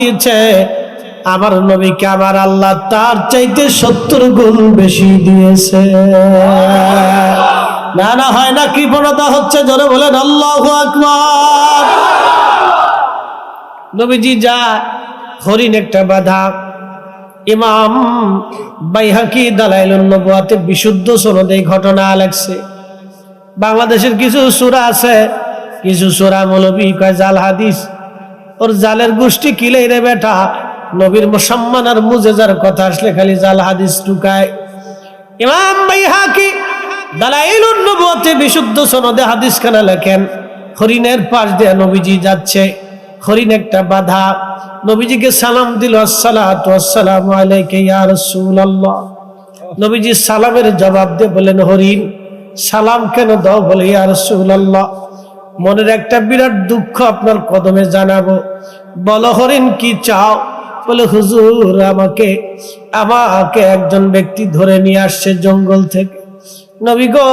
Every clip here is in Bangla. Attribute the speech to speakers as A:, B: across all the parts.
A: দিয়েছে, আমার নবীকে আমার আল্লাহ তার চাইতে 70 গুণ বেশি দিয়েছে। না না হয় না, কৃপণতা হচ্ছে, জোরে বলেন আল্লাহু আকবার। নবীজি যা হরিণ একটা বাধা, ইমাম বাইহাকি দালাইলুন নবুয়াতে বিশুদ্ধ সনদে ঘটনা লেখছে। বাংলাদেশের কিছু সূরা আছে, কিছু সূরা মৌলবী কয় জাল হাদিস, ওর জালের গোষ্ঠী কিলেই রে বেটা, নবীর সম্মান আর মুজেজার কথা আসলে খালি জাল হাদিস টুকায়। ইমাম বাইহাকি দালাইলুন নবুয়াতে বিশুদ্ধ সনদে হাদিস খানা লেখেন, হরিণের পাশ দিয়ে নবীজি যাচ্ছে, হরিণ একটা বাধা, নবীজিকে সালাম দিল, আসসালাতু আসসালামু আলাইকা ইয়া রাসূলুল্লাহ। নবীজি সালামের জবাব দিয়ে বলেন, হরিণ সালাম কেন দাও? বলে, ইয়া রাসূলুল্লাহ, মনের একটা বিরাট দুঃখ আপনার কদমে জানাবো। বলো হরিণ কি চাও? বলে, হুজুর আমাকে একজন ব্যক্তি ধরে নিয়ে আসছে জঙ্গল থেকে, নবী গো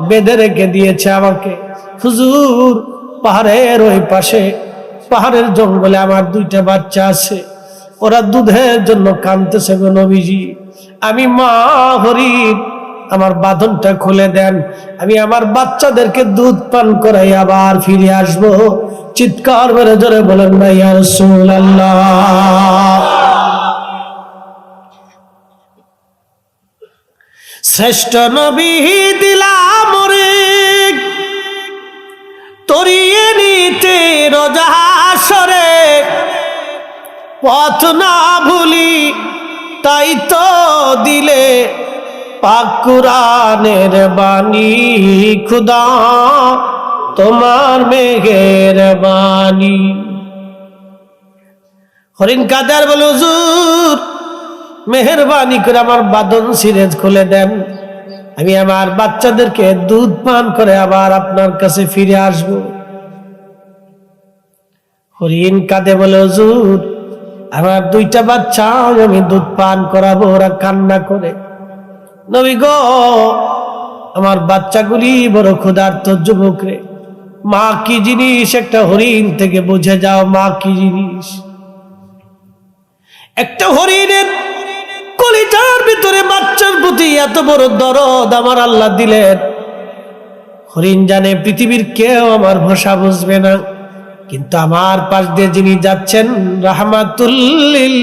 A: বেঁধে রেখে দিয়েছে আমাকে। হুজুর পাহাড়ের ওই পাশে, পাহাড়ের জঙ্গলে আমার 2টা বাচ্চা আছে, ওরা দুধের জন্য কাঁদতেছে গো নবীজি। আমি মা হরিণ, আমার বাঁধনটা খুলে দেন, আমি আমার বাচ্চাদেরকে দুধ পান করাই আবার ফিরে আসবো। চিৎকার মেরে জোরে বলেন না ইয়া রাসূলুল্লাহ। শ্রেষ্ঠ নবী দিলাম রে তরিয়ে নিতে রোজাহাসরে, পথ না ভুলি তাই তো দিলে পাক কুরআনের বাণী, খুদা তোমার মেহেরবানি। হরিণ কাদের বলে, হুজুর মেহেরবানি করে আমার বাঁধন সিরেজ খুলে দেন, আমি আমার বাচ্চাদেরকে দুধ পান করে আবার আপনার কাছে ফিরে আসব। হরিণ কাঁদে বলে, হুজুর আমার 2টা বাচ্চা আমি দুধ পান করাবো, ওরা কান্না করে। নবী গো আমার বাচ্চাগুলি বড় ক্ষুধার্ত যুবক রে, মা কি জিনিস একটা হরিণ থেকে বুঝে যাও, মা কি জিনিস। একটা হরিণের কলিজার ভিতরে বাচ্চার প্রতি এত বড় দরদ আমার আল্লাহ দিলেন। হরিণ জানে পৃথিবীর কেউ আমার ভাষা বুঝবে না, কিন্তু আমার পাশ দিয়ে যিনি যাচ্ছেন রাহমাতুল লিল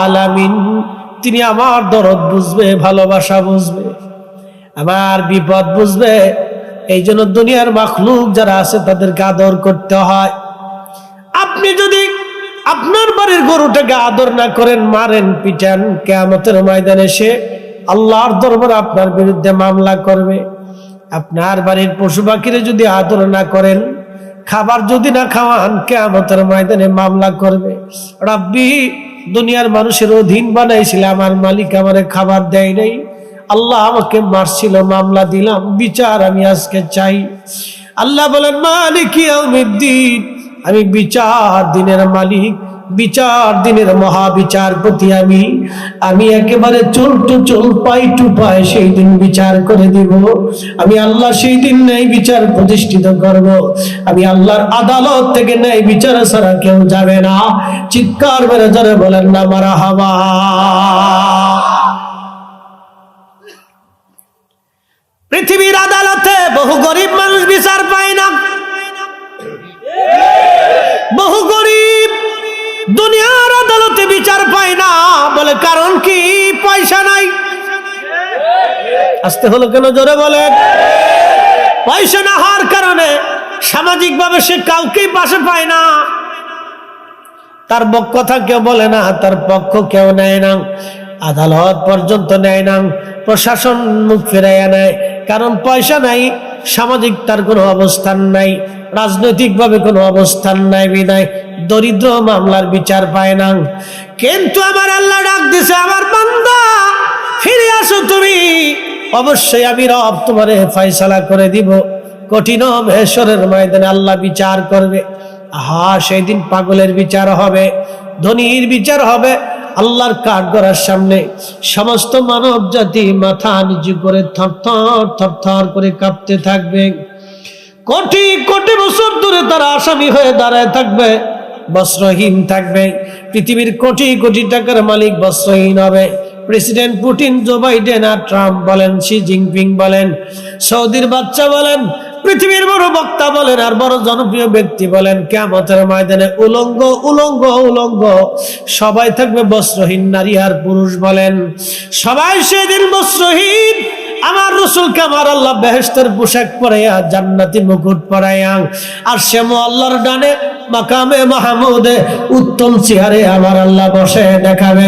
A: আলামিন, তিনি আমার দরদ বুঝবে, ভালোবাসা বুঝবে, আমার বিপদ বুঝবে। এই জন্য দুনিয়ার মাখলুক যারা আছে তাদেরকে আদর করতে হয়। আপনি যদি আপনার বাড়ির গরুটাকে আদর না করেন, মারেন পিটান, কিয়ামতের ময়দানে সে আল্লাহর দরবারে আপনার বিরুদ্ধে মামলা করবে। আপনার বাড়ির পশু পাখিরে যদি আদর না করেন, খাবার যদি না খাওয়ান, কিয়ামতের ময়দানে মামলা করবে। রাব্বি দুনিয়ার মানুষের অধীন বানাইছিল, আমার মালিক আমারে খাবার দেয় নাই, আল্লাহ আমাকে মারছিল, মামলা দিলাম, বিচার আমি আজকে চাই। আল্লাহ বলেন, মালিক ইয়াউমিদ্দিন, আমি বিচার দিনের মালিক, বিচার দিনের মহাবিচারপতি, আমি একেবারে চুল টু চুল পাই টু পাই সেই দিন বিচার করে দিব। আমি আল্লাহ সেই দিন ন্যায় বিচার প্রতিষ্ঠিত করব। আমি আল্লাহর আদালত থেকে ন্যায় বিচার ছাড়া কেউ যাবে না। চিৎকার মেরে জোরে বলেন না মারহাবা। পৃথিবীর আদালতে বহু গরিব মানুষ বিচার পায় না, বহু গরিব দুনিয়ার আদালতে বিচার পায় না। বলে কারণ কি? পয়সা নাই। আসতে হলো কেন? জোরে বলেন। পয়সা না হওয়ার কারণে সামাজিক ভাবে সে কাউকেই পাশে পায় না, তার কথা কেউ বলে না, তার পক্ষ কেউ নেয় না, আদালত পর্যন্ত নেয় না, প্রশাসন মুখ ফিরাইয়া নেয়। কারণ পয়সা নাই, সামাজিক তার কোনো অবস্থান নাই, রাজনৈতিক ভাবে কোনো অবস্থান নাই, বিদায় দরিদ্র মামলার বিচার পায় না। কিন্তু আমার আল্লাহ ডাক দিছে, আমার বান্দা ফিরে আসো তুমি, অবশ্যই আমি রব তোমারে ফয়সালা করে দিব। কঠিন হাসরের ময়দানে আল্লাহ বিচার করবে। সেই দিন পাগলের বিচার হবে, ধনীর বিচার হবে। আল্লাহর কাঠগড়ার সামনে সমস্ত মানব জাতি মাথা নিচু করে থরথর থরথর করে কাঁপতে থাকবে। কোটি কোটি বছর ধরে তারা আসামি হয়ে দাঁড়ায় থাকবে। বস্ত্রহীন থাকবে। পৃথিবীর কোটি কোটি টাকার মালিক বস্ত্রহীন হবে। প্রেসিডেন্ট পুতিন, জো বাইডেন আর ট্রাম্প বলেন, শি জিনপিং বলেন, সৌদির বাচ্চা বলেন, পৃথিবীর বড় বক্তা বলেন আর বড় জনপ্রিয় ব্যক্তি বলেন, কিয়ামতের ময়দানে উলঙ্গ উলঙ্গ উলঙ্গ সবাই থাকবে বস্ত্রহীন। নারী আর পুরুষ বলেন, সবাই সেদিন বস্ত্রহীন। আমার রাসূলকে আমার আল্লাহ বেহেশতের পোশাক পরাইয়া, জান্নাতি মুকুট পরাইয়া, আর সে আল্লাহর ডানে মাকামে মাহমুদে উত্তম চেহারে আমার আল্লাহ বসে দেখাবে।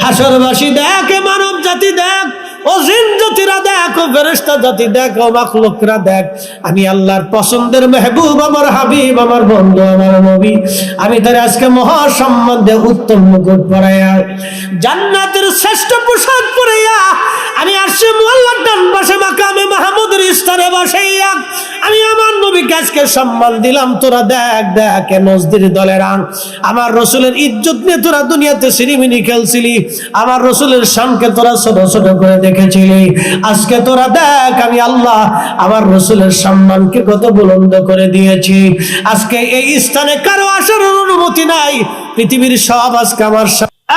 A: হাসরবাসী দেখ, মানব জাতি দেখ, ও জিন জাতিরা দেখ, ও ফেরেশতা জাতি দেখ, ও মাখলুকরা দেখ, আমি আল্লাহর পছন্দের মেহবুব, আমার হাবিব, আমার বন্ধু, আমার নবী, আমি তার আজকে মহা সম্মানে উত্তম মুকুট পরাইয়া, জান্নাতের শ্রেষ্ঠ পোশাক পরাইয়া, আমি আরশে মুআল্লার ডান পাশে মাকামে মাহমুদের স্থানে বসাইয়া আমি আমার নবীকে আজকে সম্মান দিলাম। তোরা দেখ দেখ, নজদির দলেরা আমার রাসূলের ইজ্জত নিয়ে তোরা দুনিয়াতে সিনেমিনি খেলছিলি, আমার রাসূলের শানকে তোরা ছোট ছোট করে দেখেছিলি। আজকে তোরা দেখ আমি আল্লাহ আমার রাসূলের সম্মানকে কত বুলন্দ করে দিয়েছি। আজকে এই স্থানে কারো আসার অনুমতি নাই, পৃথিবীর সব আজকে আমার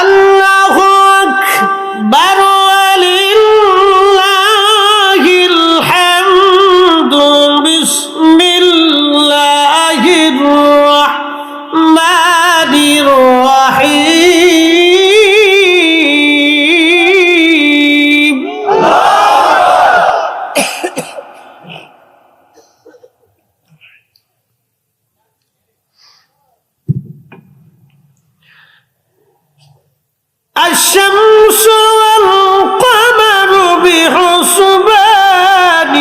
A: আল্লাহু আকবার ওয়ালিল্লাহিল হামদু বিসমিল্লাহির রাহমানির রাহিম। الشمس والقمر بحسبان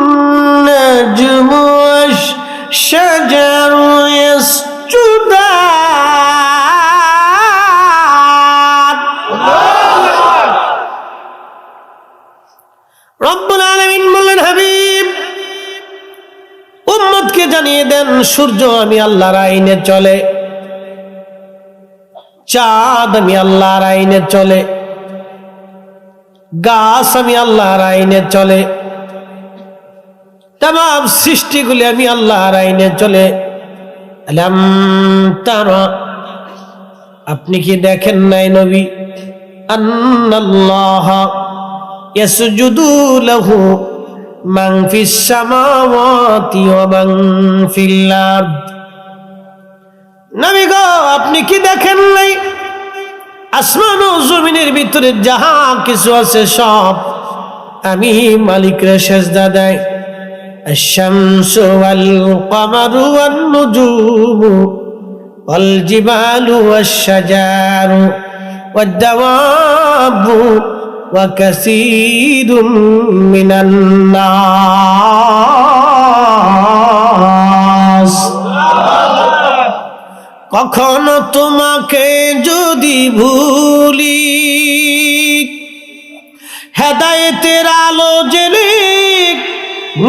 A: والنجم والشجر يسجدان। রব্বুল আলামিন বললেন, হাবিব উম্মতকে জানিয়ে দেন, সূর্য আমি আল্লাহর আইনে চলে, চাঁদ আমি আল্লাহর আইনে চলে, গাছ আমি আল্লাহর আইনে চলে, तमाम সৃষ্টিগুলি আমি আল্লাহর আইনে চলে। আলাম তারা, আপনি কি দেখেন নাই নবী, আন্নাল্লাহ ইয়াসজুদু লাহু মান ফিস সামাওয়াতি ওয়া মান ফিল আরদ। নবী গো, আপনি কি দেখেন নাই আসমান ও জমিনের ভিতরে যাহা কিছু আছে সব আমি মালিকের সেজদা দেয়। আশ-শামসু ওয়াল কমারু ওয়ান নুজুমু ওয়াল জিবালু ওয়াশ-শাজারু ওয়াদ-দাওয়াবু ওয়া কাসীরুম মিনান নাস। কখনো তোমাকে যদি ভুলি, হেদায়েতের আলো জেলে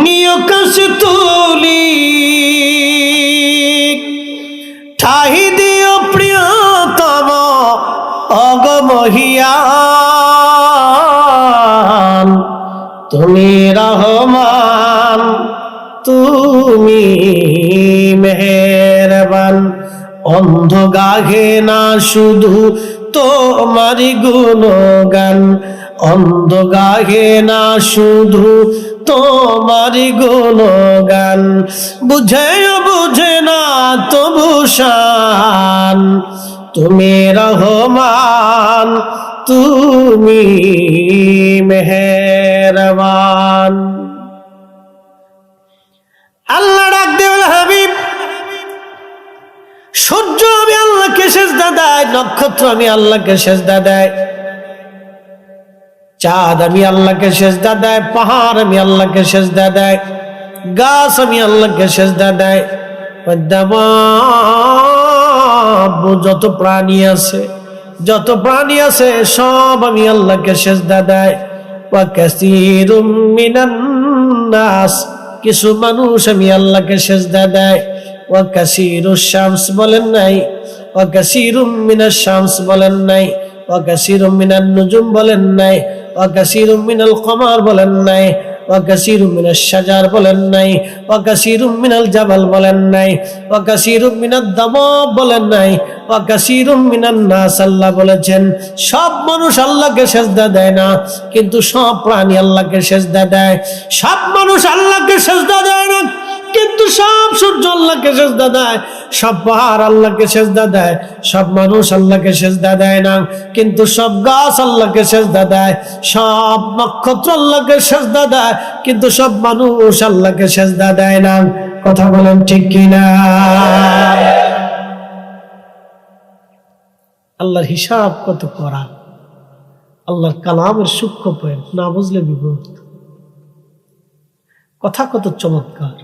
A: নিয় কাছে তুলি, ঠাহি দিও প্রিয়তম অগমহিয়ান, তুমি রহমান, তুমি মেহেরবান। অন্ধ গাহে না শুধু তোমারি গুণগান, অন্ধ গাহে না শুধু তোমারি গুণগান, বুঝে বুঝে না তবু শান, তুমি রহমান, তুমি মেহেরবান। আল্লাহ ডাক দেওয়াল, হাবিব সূর্য আমি আল্লাহকে সেজদা দেয়, নক্ষত্র আমি আল্লাহকে সেজদা দেয়, চাঁদ আমি আল্লাহকে সেজদা দেয়, পাহাড় আমি আল্লাহকে সেজদা দেয়, গাছ আমি আল্লাহকে সেজদা দেয়, যত প্রাণী আছে, যত প্রাণী আছে সব আমি আল্লাহকে সেজদা দেয়। ওয়া কাসীরুম মিনান নাস, কিছু মানুষ আমি আল্লাহকে সেজদা দেয়। ওয়া কাসীরুশ শামস বলেন নাই, ওয়া কাসীরুম মিনাশ শামস বলেন নাই, ওয়া কাসীরুম মিনান নুজুম বলেন নাই, ওয়া কাসীরুম মিনাল কমার বলেন নাই, ওয়া কাসীরুম মিনাশ শাজার বলেন নাই, ওয়া কাসীরুম মিনাল জাবাল বলেন নাই, ওয়া কাসীরুম মিনাদ দাওয়াব বলেন নাই, ওয়া কাসীরুম মিনান নাস আল্লাহ বলেছেন। সব মানুষ আল্লাহকে সিজদা দেয় না, কিন্তু সব প্রাণী আল্লাহকে সিজদা দেয়। সব মানুষ আল্লাহকে সিজদা দেয় না, কিন্তু সব সূর্য আল্লাহকে সিজদা দেয়। সব পাহাড় আল্লাহকে সিজদা দেয়। সব মানুষ আল্লাহকে সিজদা দেয় না, কিন্তু সব গাছ আল্লাহকে সিজদা দেয়। সব নক্ষত্র আল্লাহকে সিজদা দেয়, কিন্তু সব মানুষ আল্লাহকে সিজদা দেয় না। কথা বলেন ঠিক কিনা? আল্লাহর হিসাব কত করা, আল্লাহর কালামের সূক্ষ্ম পয়েন্ট না বুঝলে বিপদ। কথা কত চমৎকার।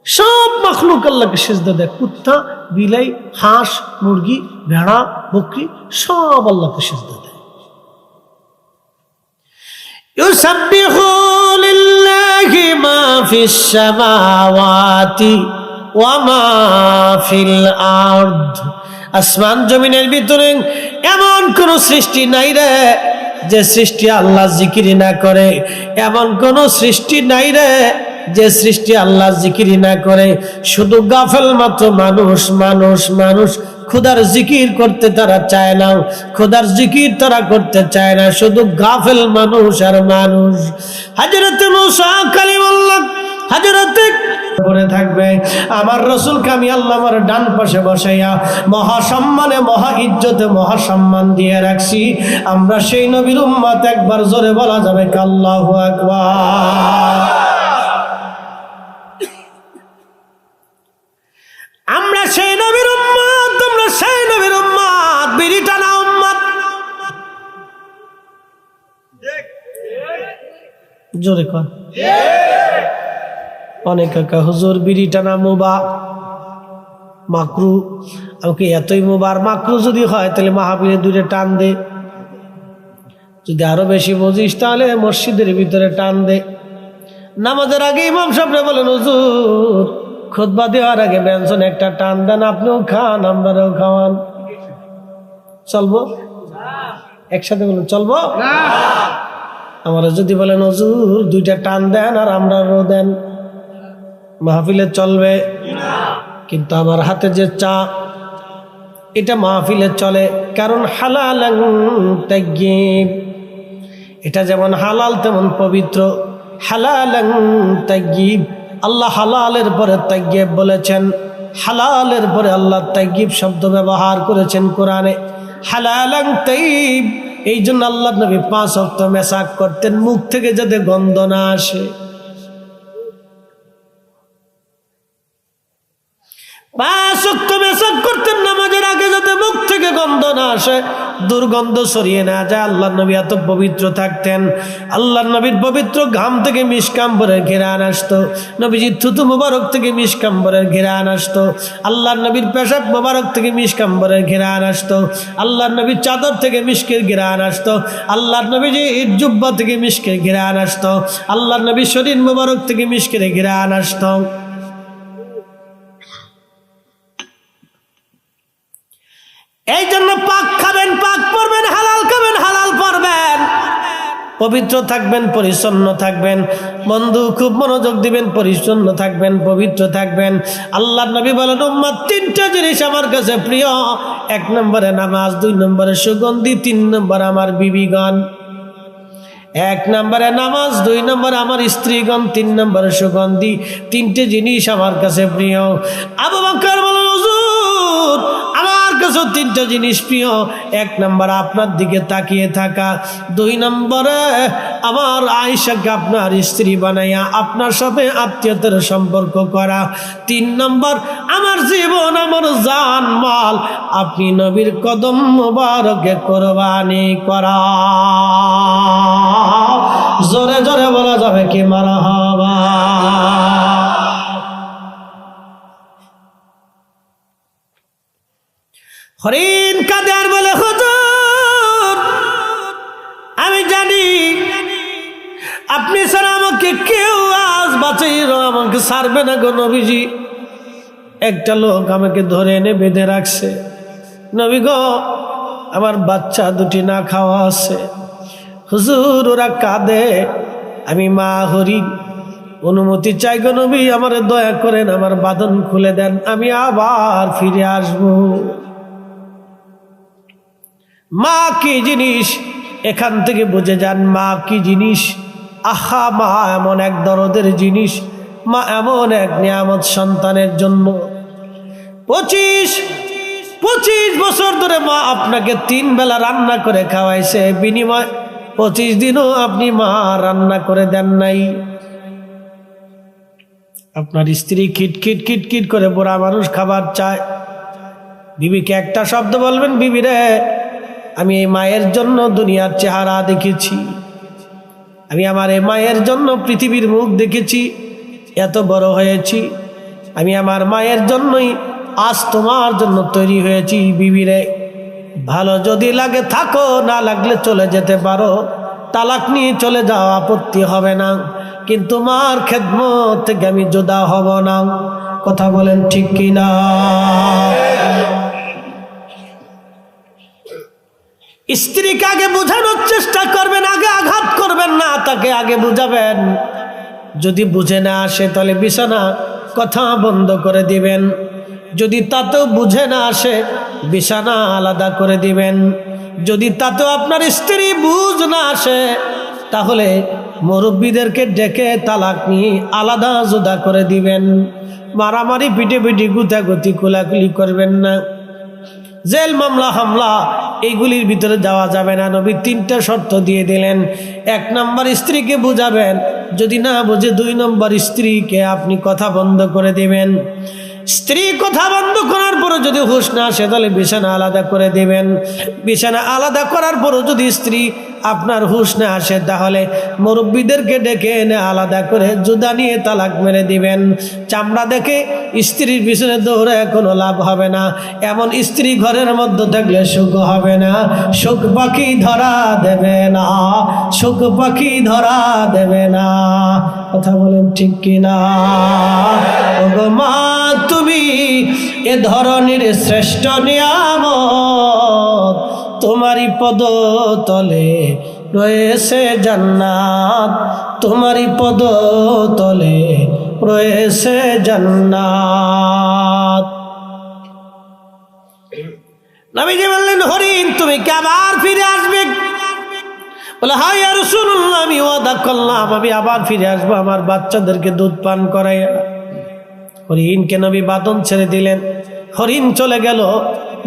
A: সব মাখলুক আল্লাহকে সিজদা দেয়। কুত্তা, বিলাই, হাঁস, মুরগি, ভেড়া, বকরি সব আল্লাহকে সিজদা দেয়। ইউসাব্বিহু লিল্লাহি মা ফিস সামাওয়াতি ওয়া মা ফিল আরদ। আসমান জমিনের ভিতরে এমন কোন সৃষ্টি নাই রে যে সৃষ্টি আল্লাহ জিকির না করে। এমন কোন সৃষ্টি নাই রে যে সৃষ্টি আল্লাহ জিকির না করে। শুধু গাফেল মাত্র মানুষ, মানুষ, মানুষ খোদার জিকির করতে তারা চায় না, খোদার জিকির তারা করতে চায় না। শুধু গাফেল মানুষ আর মানুষ। হযরত মুসা কালিমুল্লাহ হযরত করে থাকবে। আমার রাসূলকে আমি আল্লাহ আমার ডান পাশে বসাইয়া মহা সম্মানে, মহা ইজ্জতে, মহা সম্মান দিয়ে রাখছি। আমরা সেই নবীর উম্মত। একবার জোরে বলা যাবে আল্লাহু আকবার। আমরা সেই নবীর উম্মত, তোমরা সেই নবীর উম্মত, বিড়ি টানা উম্মত। জোরে কর। অনেক কাকা হুজুর বিড়ি টানা মুবা মাকরু। আমাকে এতই মুবার মাকরু যদি হয় তাহলে মাহফিলে দুইটা টান দে। যদি আরো বেশি বুঝিস তাহলে মসজিদের ভিতরে টান দে। নামাজের আগে ইমাম সাহেবরা বলেন হুজুর খুতবা দেওয়ার আগে বেঞ্চনে একটা টান দেন, আপনিও খান আমরাও খাওয়ান। চলবো? একসাথে বলুন চলবো? আমরা যদি বলেন হুজুর দুইটা টান দেন আর আমরাও দেন, মাহফিলে চলবে? কিন্তু আমার হাতে যে চা, এটা মাহফিলে চলে। কারণ হালালান তাইয়্যিব, এটা যেমন হালাল তেমন পবিত্র। হালালান তাইয়্যিব, আল্লাহ হালালের পরে তাইয়্যিব বলেছেন। হালালের পরে আল্লাহ তাইয়্যিব শব্দ ব্যবহার করেছেন কোরআনে। হালালান তাইয়্যিব, এই জন্য আল্লাহ নবী 5 ওয়াক্ত মেসাক করতেন, মুখ থেকে যাতে গন্ধ না আসে। 5 ওয়াক্ত মেসাক করতেন নামাজের আগে, যাতে মুখ থেকে গন্ধ না আসে, দুর্গন্ধ ছড়িয়ে না যায়। আল্লাহ নবী এত পবিত্র থাকতেন। আল্লাহ নবীর পবিত্র ঘাম থেকে মিশকাম্বরের ঘেরান আসতো। নবীজির থুতু মুবারক থেকে মিশকাম্বরের ঘেরান আসতো। আল্লাহ নবীর পেশাব মুবারক থেকে মিশকাম্বরের ঘেরান আসতো। আল্লাহ নবীর চাদর থেকে মিশকের ঘেরান আসতো। আল্লাহ নবীজির জুব্বা থেকে মিশকের ঘেরান আসতো। আল্লাহ নবীর শরীর মুবারক থেকে মিশকের ঘেরান আসতো। এই জন্য পাক খাবেন, পাক পড়বেন, হালাল খাবেন, হালাল পড়বেন, পবিত্র থাকবেন, পরিচ্ছন্ন থাকবেন। বন্ধু খুব মনোযোগ দিবেন, পরিচ্ছন্ন থাকবেন, পবিত্র থাকবেন। আল্লাহ নবী বলেন উম্মত 3টা জিনিস আমার কাছে প্রিয়। 1 নম্বরে নামাজ, 2 নম্বরে সুগন্ধি, 3 নম্বরে আমার বিবিগণ। 1 নম্বরে নামাজ, 2 নম্বরে আমার স্ত্রীগণ, 3 নম্বরে সুগন্ধি। 3টে জিনিস আমার কাছে প্রিয়। আবু বকর বলেন হুজুর আমার কাছে 3টা জিনিস প্রিয়। 1 নম্বর আপনার দিকে তাকিয়ে থাকা, 2 নম্বরে আমার আয়েশাকে আপনার স্ত্রী বানাইয়া আপনার সাথে আত্মীয়তার সম্পর্ক করা, 3 নম্বর আমার জীবন, আমার জান মাল আপনি নবীর কদম মুবারকে কুরবানি করা। জোরে জোরে বলা যাবে কি মারহাবা। হরিণ কাঁদে আর বলে হুজুর আমি জানি আপনি ছাড়া আমাকে কেউ আজ বাঁচাইল, আমাকে ছাড়বে না গো নবীজি। একটা লোক আমাকে ধরে এনে বেঁধে রাখছে। নবী গো আমার বাচ্চা 2টি না খাওয়া আছে। হুজুর ওরা কাঁদে আমি মা হরিণ অনুমতি চাই গো নবী, আমার দয়া করেন, আমার বাঁধন খুলে দেন, আমি আবার ফিরে আসব। মা কি জিনিস এখান থেকে বুঝে যান, মা কি জিনিস। আহা, মা এমন এক দরদের জিনিস, মা এমন এক নিয়ামত সন্তানের জন্য। 25 বছর ধরে মা আপনাকে 3 বেলা রান্না করে খাওয়াইছে, বিনিময় 25 দিনও আপনি মা রান্না করে দেন নাই। আপনার স্ত্রী খিটখিট খিটখিট করে বুড়া মানুষ খাবার চায়, বিবিকে একটা শব্দ বলবেন, বিবি রে আমি এই মায়ের জন্য দুনিয়ার চেহারা দেখেছি, আমি আমার এই মায়ের জন্য পৃথিবীর মুখ দেখেছি, এত বড় হয়েছি, আমি আমার মায়ের জন্যই আজ তোমার জন্য তৈরি হয়েছি। বিবি রে ভালো যদি লাগে থাকো, না লাগলে চলে যেতে পারো, তালাক নিয়ে চলে যাও, আপত্তি হবে না, কিন্তু মার খেদমত থেকে আমি জুদা হব না। কথা বলেন ঠিক কিনা? স্ত্রীকে আগে বোঝানোর চেষ্টা করবেন, আগে আঘাত করবেন না, তাকে আগে বুঝাবেন। যদি বুঝে না আসে তাহলে বিছানা কথা বন্ধ করে দিবেন, যদি তাতেও বুঝে না আসে বিছানা আলাদা করে দিবেন, যদি তাতেও আপনার স্ত্রী বুঝ না আসে তাহলে মুরব্বীদেরকে ডেকে তালাক নিয়ে আলাদা জুদা করে দিবেন। মারামারি পিটাপিটি গুতাগুতি কোলাকুলি করবেন না, জেল মামলা হামলা এইগুলির ভিতরে যাওয়া যাবে না। নবী 3টা শর্ত দিয়ে দিলেন। 1 নম্বর স্ত্রীকে বুঝাবেন, যদি না বুঝে 2 নম্বর স্ত্রীকে আপনি কথা বন্ধ করে দিবেন। স্ত্রী কথা বন্ধ করার পরে যদি হুঁশ না আসে তাহলে বিছানা আলাদা করে দিবেন। বিছানা আলাদা করার পরও যদি স্ত্রী আপনার হুঁশ না আসে তাহলে মুরব্বীদেরকে ডেকে এনে আলাদা করে জুদা নিয়ে তালাক মেরে দিবেন। চামড়া দেখে স্ত্রীর পিছনে দৌড়ে কোনো লাভ হবে না। এমন স্ত্রী ঘরের মধ্যে থাকলে সুখ হবে না, সুখ পাখি ধরা দেবে না, সুখ পাখি ধরা দেবে না। কথা বলেন ঠিক কিনা? ওগো মা, তুমি এ ধরনের শ্রেষ্ঠ নিয়ামত, তোমারই পদ তলে রয়েছে জান্নাত, তোমারই পদ তলে রয়েছে জান্নাত। নবীজি বললেন, হরিণ তুমি কি আবার ফিরে আসবে? বলে, হ্যাঁ ইয়া রাসূলুল্লাহ, আমি ওয়াদা করলাম আমি আবার ফিরে আসবো আমার বাচ্চাদেরকে দুধ পান করাইয়া। হরিণকে নবী বাঁধন ছেড়ে দিলেন, হরিণ চলে গেল।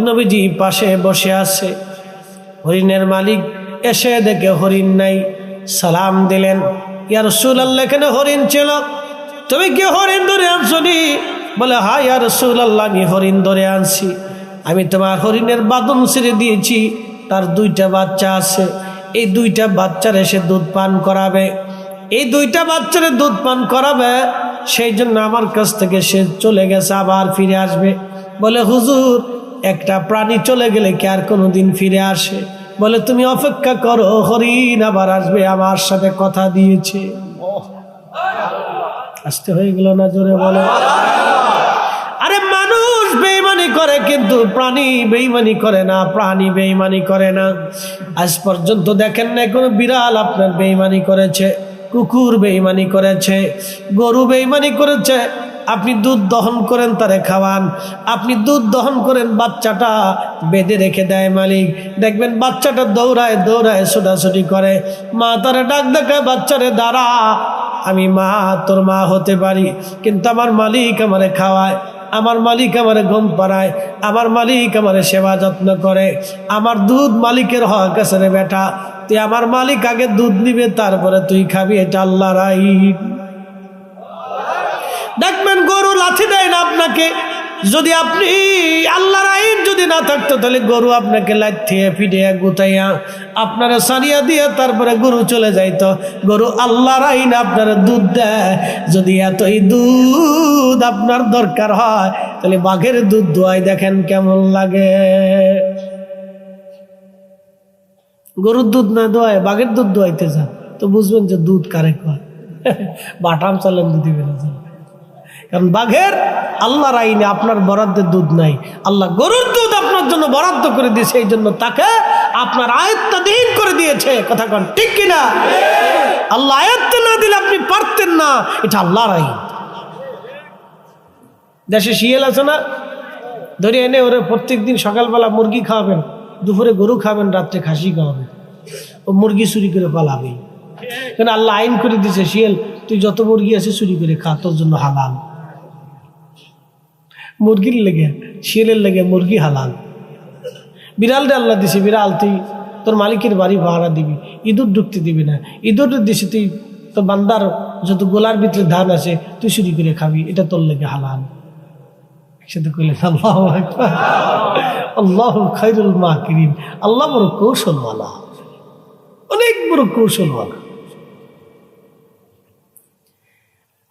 A: নবীজি পাশে বসে আছে, হরিণের মালিক এসে দেখে হরিণ নাই, সালাম দিলেন, ইয়া রাসূলুল্লাহ এখানে হরিণ ছিল, তুমি কি হরিণ ধরে আনছনি? বলে, হ্যাঁ ইয়া রাসূলুল্লাহ আমি হরিণ ধরে আনছি, আমি তোমার হরিণের বাঁধন ছেড়ে দিয়েছি, তার 2টা বাচ্চা আছে, এই 2টা বাচ্চার এসে দুধ পান করাবে, এই 2টা বাচ্চারে দুধ পান করাবে, সেই জন্য আমার কাছ থেকে সে চলে গেছে, আবার ফিরে আসবে। বলে, হুজুর একটা প্রাণী চলে গেলে কি আর কোনোদিন ফিরে আসে? বলে, তুমি অপেক্ষা করো, হরিণ আবার আসবে, আমার সাথে কথা দিয়েছে। আসতে হয়ে গেল না? জোরে বলো। আরে মানুষ বেঈমানি করে কিন্তু প্রাণী বেঈমানি করে না, প্রাণী বেঈমানি করে না। আজ পর্যন্ত দেখেন না কোনো বিড়াল আপনার বেঈমানি করেছে, কুকুর বেঈমানি করেছে, গরু বেঈমানি করেছে। আপনি দুধ দহন করেন, তারে খাওয়ান, আপনি দুধ দহন করেন, বাচ্চাটা বেঁধে রেখে দেয় মালিক, দেখবেন বাচ্চাটা দৌড়ায় দৌড়ায় ছোটাছুটি করে, মা তারে ডাক দেখায়, বাচ্চারে দাঁড়া, আমি মা তোর মা হতে পারি, কিন্তু আমার মালিক আমারে খাওয়ায়, আমার মালিক আমারে ঘুম পাড়ায়, আমার মালিক আমারে সেবা যত্ন করে, আমার দুধ মালিকের হক আছে রে বেটা, তুই আমার মালিক আগে দুধ নিবে তারপরে তুই খাবি, এটা আল্লাহর আইন। দেখবেন গরু লাথি দেয় না আপনাকে, যদি আপনি আল্লাহর আইন যদি না থাকতো তাহলে গরু আপনাকে লাথিয়ে পিটিয়ে গুতাইয়া আপনারা সারিয়া দিয়ে তারপরে গরু চলে যাইতো। গরু আল্লাহর আইন আপনারা দুধ দেয়। যদি এতই দুধ আপনার দরকার হয় তাহলে বাঘের দুধ দোয়াই দেখেন কেমন লাগে। গরুর দুধ না দোয়ায় বাঘের দুধ দোয়াইতে যান তো বুঝবেন যে দুধ কারে কয়। বাটাম চালেন দুধি বেড়ে যান, কারণ বাঘের আল্লাহর আইনে আপনার বরাদ্দের দুধ নাই, আল্লাহ গরুর দুধ আপনার জন্য বরাদ্দ করে দিয়েছে, এই জন্য তাকে আপনার আয়ত্তাধীন করে দিয়েছে। কথা কন ঠিক কিনা? আল্লাহ আয়াত না দিলে আপনি পারতেন না, এটা আল্লাহর আইন। দেশে শিয়াল আছে না, ধরে এনে ওরা প্রত্যেকদিন সকালবেলা মুরগি খাওয়াবেন, দুপুরে গরু খাবেন, রাত্রে খাসি খাওয়াবেন, ও মুরগি চুরি করে পালাবে। কেন আল্লাহ আইন করে দিয়েছে, শিয়াল তুই যত মুরগি আছে চুরি করে খা, তোর জন্য হালাল। মুরগির লেগে, শিয়ালের লেগে মুরগি হালাল। বিড়ালটা আল্লাহ দিছে, বিড়াল তুই তোর মালিকের বাড়ি ভাড়া দিবি, ইঁদুর ঢুকতে দিবি না। ইঁদুর দিছে তুই তোর বান্দার যত গোলার ভিতরে ধান আছে তুই চুরি করে খাবি, এটা তোর লেগে হালাল। একসাথে কইলেন আল্লাহু আকবার। আল্লাহু খায়রুল মাকিরিন। আল্লাহ বড় কৌশলওয়ালা, অনেক বড় কৌশলওয়ালা।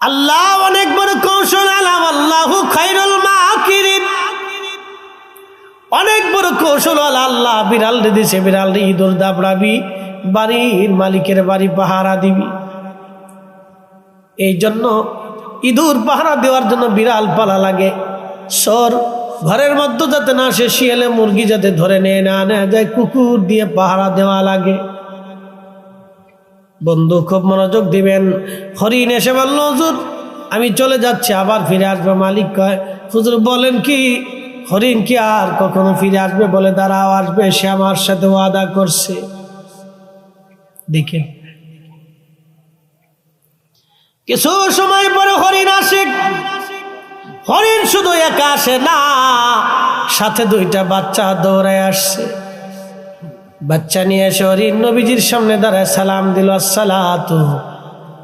A: আল্লাহ অনেক বড় কৌশলওয়ালা। আল্লাহু খায়রুল মাকিরিন, অনেক বড় কৌশলওয়ালা। আল্লাহ বিড়াল দিছে, বিড়াল ইঁদুর দাবড়াবি, বাড়ির মালিকের বাড়ি পাহারা দিবি। এই জন্য ইঁদুর পাহারা দেওয়ার জন্য বিড়াল পালা লাগে। সর ঘরের মধ্যে যাতে না আসে, শিয়ালে মুরগি যাতে ধরে নিয়ে না নেওয়া যায়, কুকুর দিয়ে পাহারা দেওয়া লাগে। বন্ধু খুব মনোযোগ দিবেন। হরিণ এসে বলল, হুজুর আমি চলে যাচ্ছি, আবার ফিরে আসবো। মালিক কয়, হুজুর বলেন কি? হরিণ কি আর কখনো ফিরে আসবে? বলে দাঁড়াও, আসবে, সে আমার সাথে ওয়াদা করছে। দেখেন কিছু সময় পরে হরিণ আসে। হরিণ শুধু একা আসে না, সাথে দুইটা বাচ্চা দৌড়ায় আসছে। বাচ্চা নিয়ে এসে হরিণ নবীজির সামনে দাঁড়ায় সালাম দিল, আসসালাতু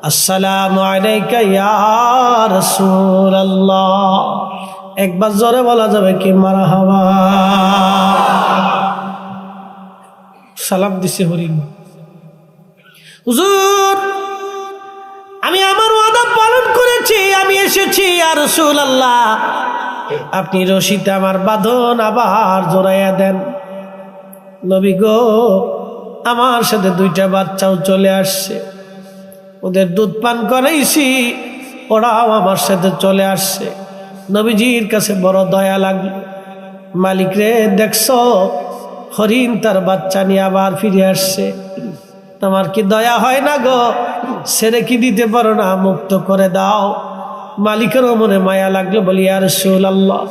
A: আসসালামু আলাইকা ইয়া রাসূলুল্লাহ। একবার জোরে বলা যাবে কি মারহাবা? সালাম দিছে হরিণ। হুজুর আমি আমার ওয়াদা পালন করেছি, আমি এসেছি ইয়া রাসূলুল্লাহ, আপনি রশিতে আমার বাঁধন আবার জোড়াইয়া দেন। নবী গো, আমার সাথে দুইটা বাচ্চাও চলে আসছে, ওদের দুধ পান করাইছি, ওরাও আমার সাথে চলে আসছে। নবীজির কাছে বড় দয়া লাগলো। মালিক রে, দেখছ হরিণ তার বাচ্চা নিয়ে আবার ফিরে আসছে, তোমার কি দয়া হয় না গো? ছেড়ে কি দিতে পারো না? মুক্ত করে দাও। মালিকেরও মনে মায়া লাগলো, বলি ইয়া রাসূলুল্লাহ,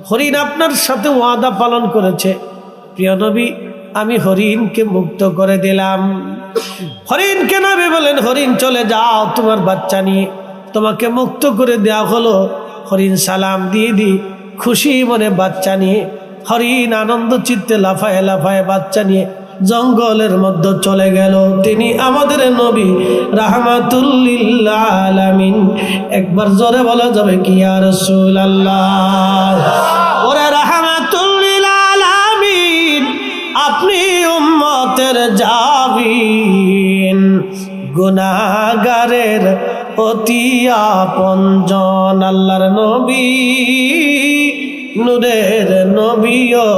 A: হরিণ আপনার সাথে ওয়াদা পালন করেছে, প্রিয় নবী আমি হরিণকে মুক্ত করে দিলাম। হরিণকে নবী বলেন, হরিণ চলে যাও তোমার বাচ্চা নিয়ে, তোমাকে মুক্ত করে দেওয়া হলো। হরিণ সালাম দিয়ে দি খুশি মনে বাচ্চা নিয়ে, হরিণ আনন্দ চিত্তে লাফায় লাফায় বাচ্চা নিয়ে জঙ্গলের মধ্যে চলে গেল। তিনি আমাদের নবী রাহমাতুল লিল আলামিন। একবার জোরে বলা যাবে কি ইয়া রাসূলুল্লাহ? ওরে রাহমাতুল লিল আলামিন, আপনি উম্মতের জাবিন, গুনাহগারের অতি আপনজন, আল্লাহর নবী, নূরের নবীও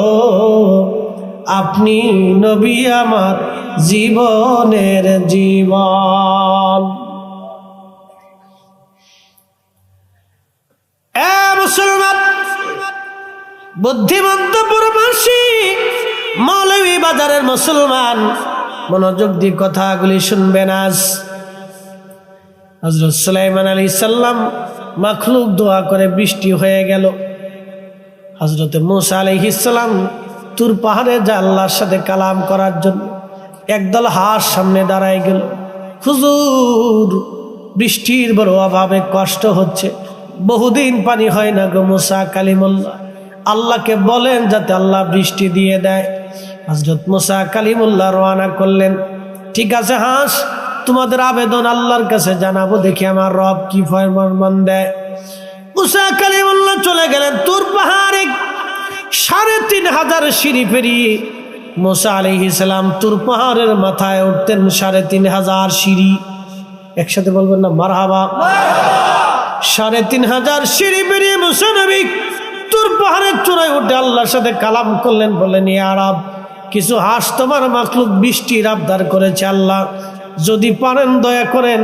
A: আপনি, নবী আমার জীবনের জীবন। মুসলমান বুদ্ধিমন্ত পরমাসী মৌলভী বাজারের মুসলমান, মনোযোগ দিয়ে কথাগুলি শুনবেন। আজ হযরত সুলাইমান আলাইহিস সালাম মাখলুক দোয়া করে বৃষ্টি হয়ে গেল। হযরত মূসা আলাইহিস সালাম তুর পাহাড়ে যা আল্লাহর সাথে কালাম করার জন্য একদল হাঁস সামনে দাঁড়ায় গেল। হুজুর বৃষ্টির বড় অভাবে কষ্ট হচ্ছে, বহুদিন পানি হয় না গো মূসা কালিমুল্লাহ, আল্লাহকে বলেন যাতে আল্লাহ বৃষ্টি দিয়ে দেয়। হযরত মূসা কালিমুল্লাহ রওনা করলেন। ঠিক আছে হাঁস, তোমাদের আবেদন আল্লাহর কাছে জানাবো, দেখি আমার রব কি ফরমান দেয়। মূসা কালিমুল্লাহ চলে গেলেন তুর পাহাড়ে। ৩৫০০ সিঁড়ি পেরিয়ে মূসা আলাইহিস সালাম তুর পাহাড়ের মাথায় উঠতেন। ৩৫০০ সিঁড়ি, একসাথে বলবেন না মারহাবা? ৩৫০০ সিঁড়ি পেরিয়ে মূসা নবী তুর পাহাড়ের চূড়ায় উঠে আল্লাহর সাথে কালাম করলেন। বললেন, ইয়া রব, কিছু হাঁস তোমার মাখলুক বৃষ্টির আবদার করেছে, আল্লাহ যদি পারেন দয়া করেন।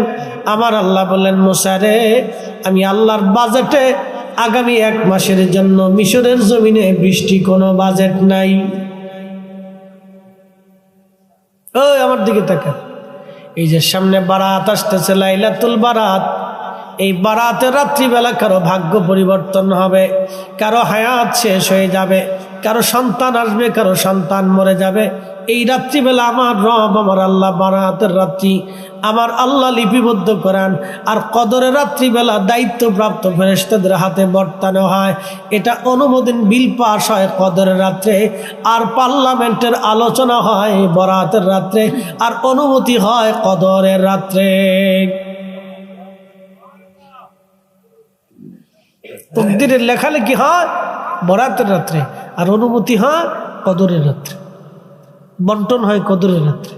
A: আমার আল্লাহ বললেন, মূসা রে, আমি আল্লাহর বাজেটে আগামী ১ মাসের জন্য মিশরের জমিনে বৃষ্টি কোনো বাজেট নাই। ওই আমার দিকে তাকান, এই যে সামনে বারাত আসতেছে, লাইলাতুল বারাত, এই বারাতের রাত্রিবেলা কারো ভাগ্য পরিবর্তন হবে, কারো হায়াত শেষ হয়ে যাবে, কারো সন্তান আসবে, কারো সন্তান মরে যাবে। এই রাত্রিবেলা আমার রব, আমার আল্লাহ বারাতের রাত্রি আমার আল্লাহ লিপিবদ্ধ করান, আর কদরের রাত্রিবেলা দায়িত্বপ্রাপ্ত ফেরেশতাদের হাতে বর্তানো হয়। এটা অনুমোদন বিল পাস হয় কদরের রাত্রে, আর পার্লামেন্টের আলোচনা হয় বরাতের রাত্রে, আর অনুমতি হয় কদরের রাত্রে। তকদিরের লেখালেখি হয় বরাতের রাত্রে, আর অনুমতি হয় কদরের রাত্রে, বন্টন হয় কদরের রাত্রে।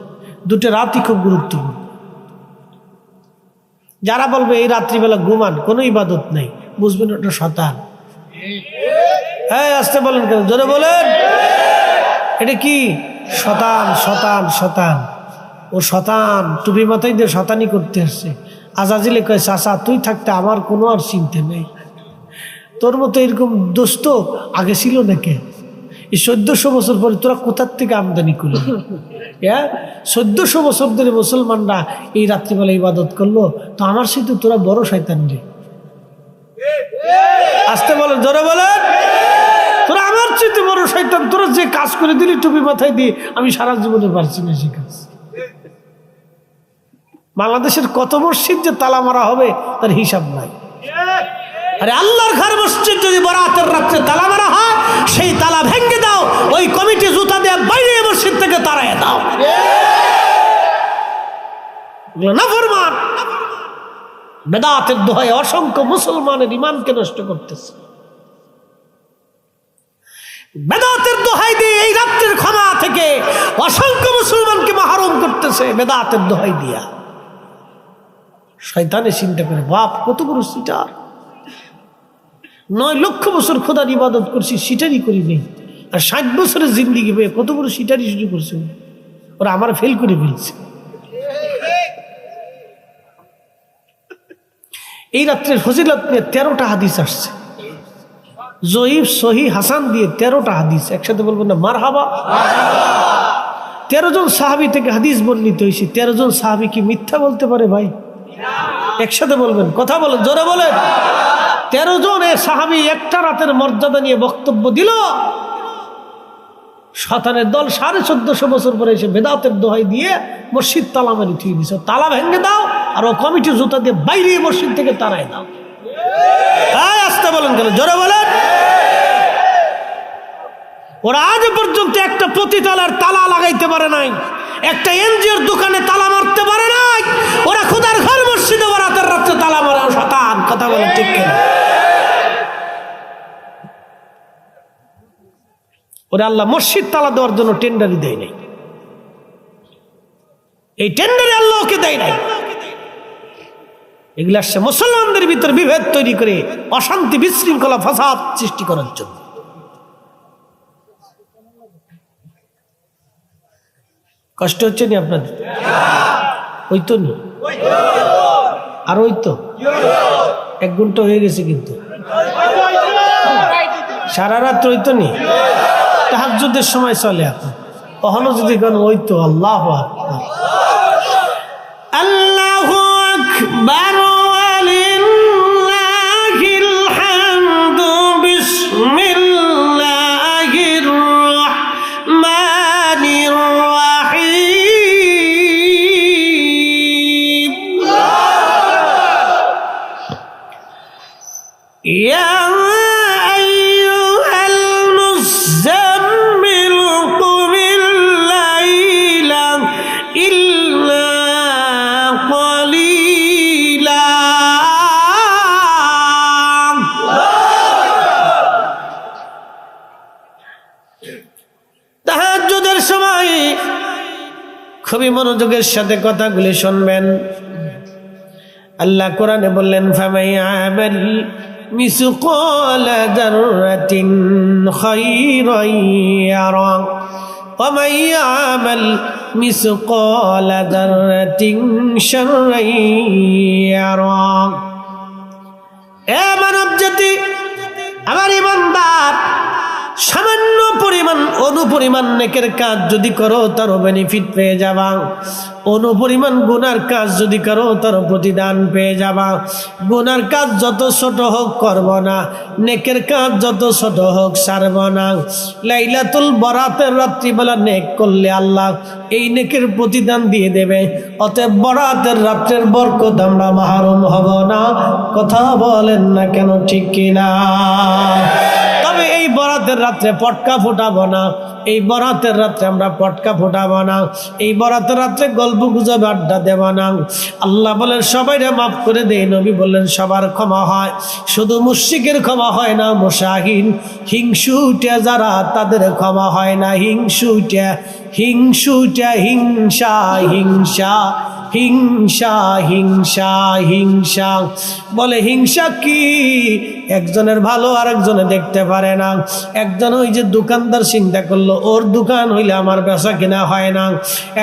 A: দুটো রাতই খুব গুরুত্বপূর্ণ। যারা বলবে এই রাত্রিবেলা ঘুমান, কোনো ইবাদত নেই, বুঝবেন ওটা শয়তান। হ্যাঁ আসতে বলেন কেন, জোরে বলেন। এটা কি? শয়তান, শয়তান, শয়তান। ও শয়তান টুপি মাথায় দিয়ে শয়তানি করতে আসছে। আজাজিলে কয়, চাচা তুই থাকতে আমার কোনো আর চিন্তা নেই, তোর মতো এরকম দোস্ত আগে ছিল নাকি? এই 1400 বছর পরে তোরা কোথার থেকে আমদানি করলি? 1400 বছর ধরে মুসলমানরা এই রাত্রিবেলা ইবাদত করলো, তো আমার সাথে তোরা বড় শয়তান রে। আসতে বলেন, জোরে বলেন। তোরা আমার সাথে বড় শয়তান, তোরা যে কাজ করে দিলি টুপি মাথায় দিয়ে, আমি সারা জীবনে পারছি না সে কাজ। বাংলাদেশের কত মসজিদ যে তালা মারা হবে তার হিসাব নাই। আরে আল্লাহর ঘর মসজিদ যদি বরাতের রাত্রে তালা মারা হয়, সেই তালা ভেঙে দাও, ওই কমিটি জুতা দিয়ে বাইরে মসজিদ থেকে তাড়াইয়া দাও। নাফরমান বেদাতের দোহায় অসংখ্য মুসলমানের ঈমানকে নষ্ট করতেছে। বেদাতের দোহাই দিয়ে এই রাত্রের ক্ষমা থেকে অসংখ্য মুসলমানকে মাহরুম করতেছে, বেদাতের দোহাই দিয়া। শয়তানে চিন্তা করে, বাপ কত বড় সিটার, 9 লক্ষ বছর খোদার ইবাদত করছি, সিটারি করি নেই, আর 60 বছরের জিন্দিগি পেয়ে কত বড় সিটারি শুরু করছে। ওরা আমার ফেল করে ফেলছে। এই রাত্রের ফজিলত নিয়ে 13টা হাদিস আসছে, জয়ীফ, সহি, হাসান দিয়ে 13টা হাদিস। একসাথে বলবেন না মারহাবা। 13 জন সাহাবী থেকে হাদিস বর্ণিত হয়েছে। 13 জন সাহাবী কি মিথ্যা বলতে পারে ভাই? একসাথে বলবেন, কথা বলেন, জোরে বলেন। 13 জন সাহাবী একটা রাতের মর্যাদা নিয়ে বক্তব্য দিল। শয়তানের দল 1450 বছর পরে এসে বেদাতের দোহাই দিয়ে মসজিদ তালা মারি থুয়ে দিছে। তালা ভেঙে দাও, আর ও কমিটি জুতা দিয়ে বাইরে মসজিদ থেকে তাড়াই দাও। আসতে বলেন কেন, জোরে বলেন। ওরা আজ পর্যন্ত একটা প্রতিতালার তালা লাগাইতে পারে নাই, একটা এনজিওর দোকানে তালা মারতে পারে নাই। ওরা খোদার ঘর মসজিদে বরাতের রাত্রে তালা মারে শয়তান। কথা বলেন ঠিক কিনা? ওরা আল্লাহ মসজিদ তালা দেওয়ার জন্য টেন্ডারই দেয় নাই, এই টেন্ডারে আল্লাহ ওকে দেয় নাই। এগুলো আসছে মুসলমানদের ভিতর বিভেদ তৈরি করে অশান্তি, বিশৃঙ্খলা, ফাসাদ সৃষ্টি করার জন্য। কষ্ট হচ্ছে নি আপনাদের? ওই তো নি, আর ওই তো 1 ঘন্টা হয়ে গেছে, কিন্তু সারা রাত ওই তো নি, তাহাজ্জুদের সময় চলে। এখন কখনো যদি কোন ওই তো আল্লাহু আকবার, আল্লাহু আকবার, ওয়ালিল্লাহিল হামদু, বিসমিল্লাহির রাহমানির রাহিম। ইয়া তাহাজ্জুদের সময় খুবই মনোযোগের সাথে কথাগুলি শুনবেন। আল্লাহ কোরআনে বললেন, ফামাইয়ামাল মিসকালা যাররাতিন খায়রান ইয়ারা ওয়া মাইয়ামাল মিসকালা যাররাতিন শাররান ইয়ারা। এ মানব জাতি, আমার ইমানদার, সামান্য পরিমাণ অনুপরিমাণ নেকের কাজ যদি করো তারও বেনিফিট পেয়ে যাবা, অনুপরিমাণ গুনার কাজ যদি করো তারও প্রতিদান পেয়ে যাবা। গুনার কাজ যত ছোট হোক করব না, নেকের কাজ যত ছোট হোক ছাড়ব না। লাইলাতুল বরাতের রাত্রিবেলা নেক করলে আল্লাহ এই নেকের প্রতিদান দিয়ে দেবে। অতএব বরাতের রাত্রের বরকত আমরা মাহরুম হব না। কথা বলেন না কেন, ঠিক কিনা? তবে এই বরাতের রাত্রে পটকা ফোটাবো না, এই বরাতের রাত্রে আমরা পটকা ফোটাবো না, এই বরাতের রাত্রে গল্প গুজব আড্ডা দেব না। আল্লাহ বলেন সবাইরে মাফ করে দেয়, নবী বললেন সবার ক্ষমা হয়, শুধু মুশরিকের ক্ষমা হয় না, মুশাহিন হিংসুটা যারা তাদের ক্ষমা হয় না। হিংসুটা হিংসুটা হিংসা হিংসা হিংসা হিংসা হিংসা। বলে হিংসা কি? একজনের ভালো আরেকজনে দেখতে পারে না। একজন ওই যে দোকানদার চিন্তা করলো ওর দোকান হইলে আমার বেচা কিনা হয় না,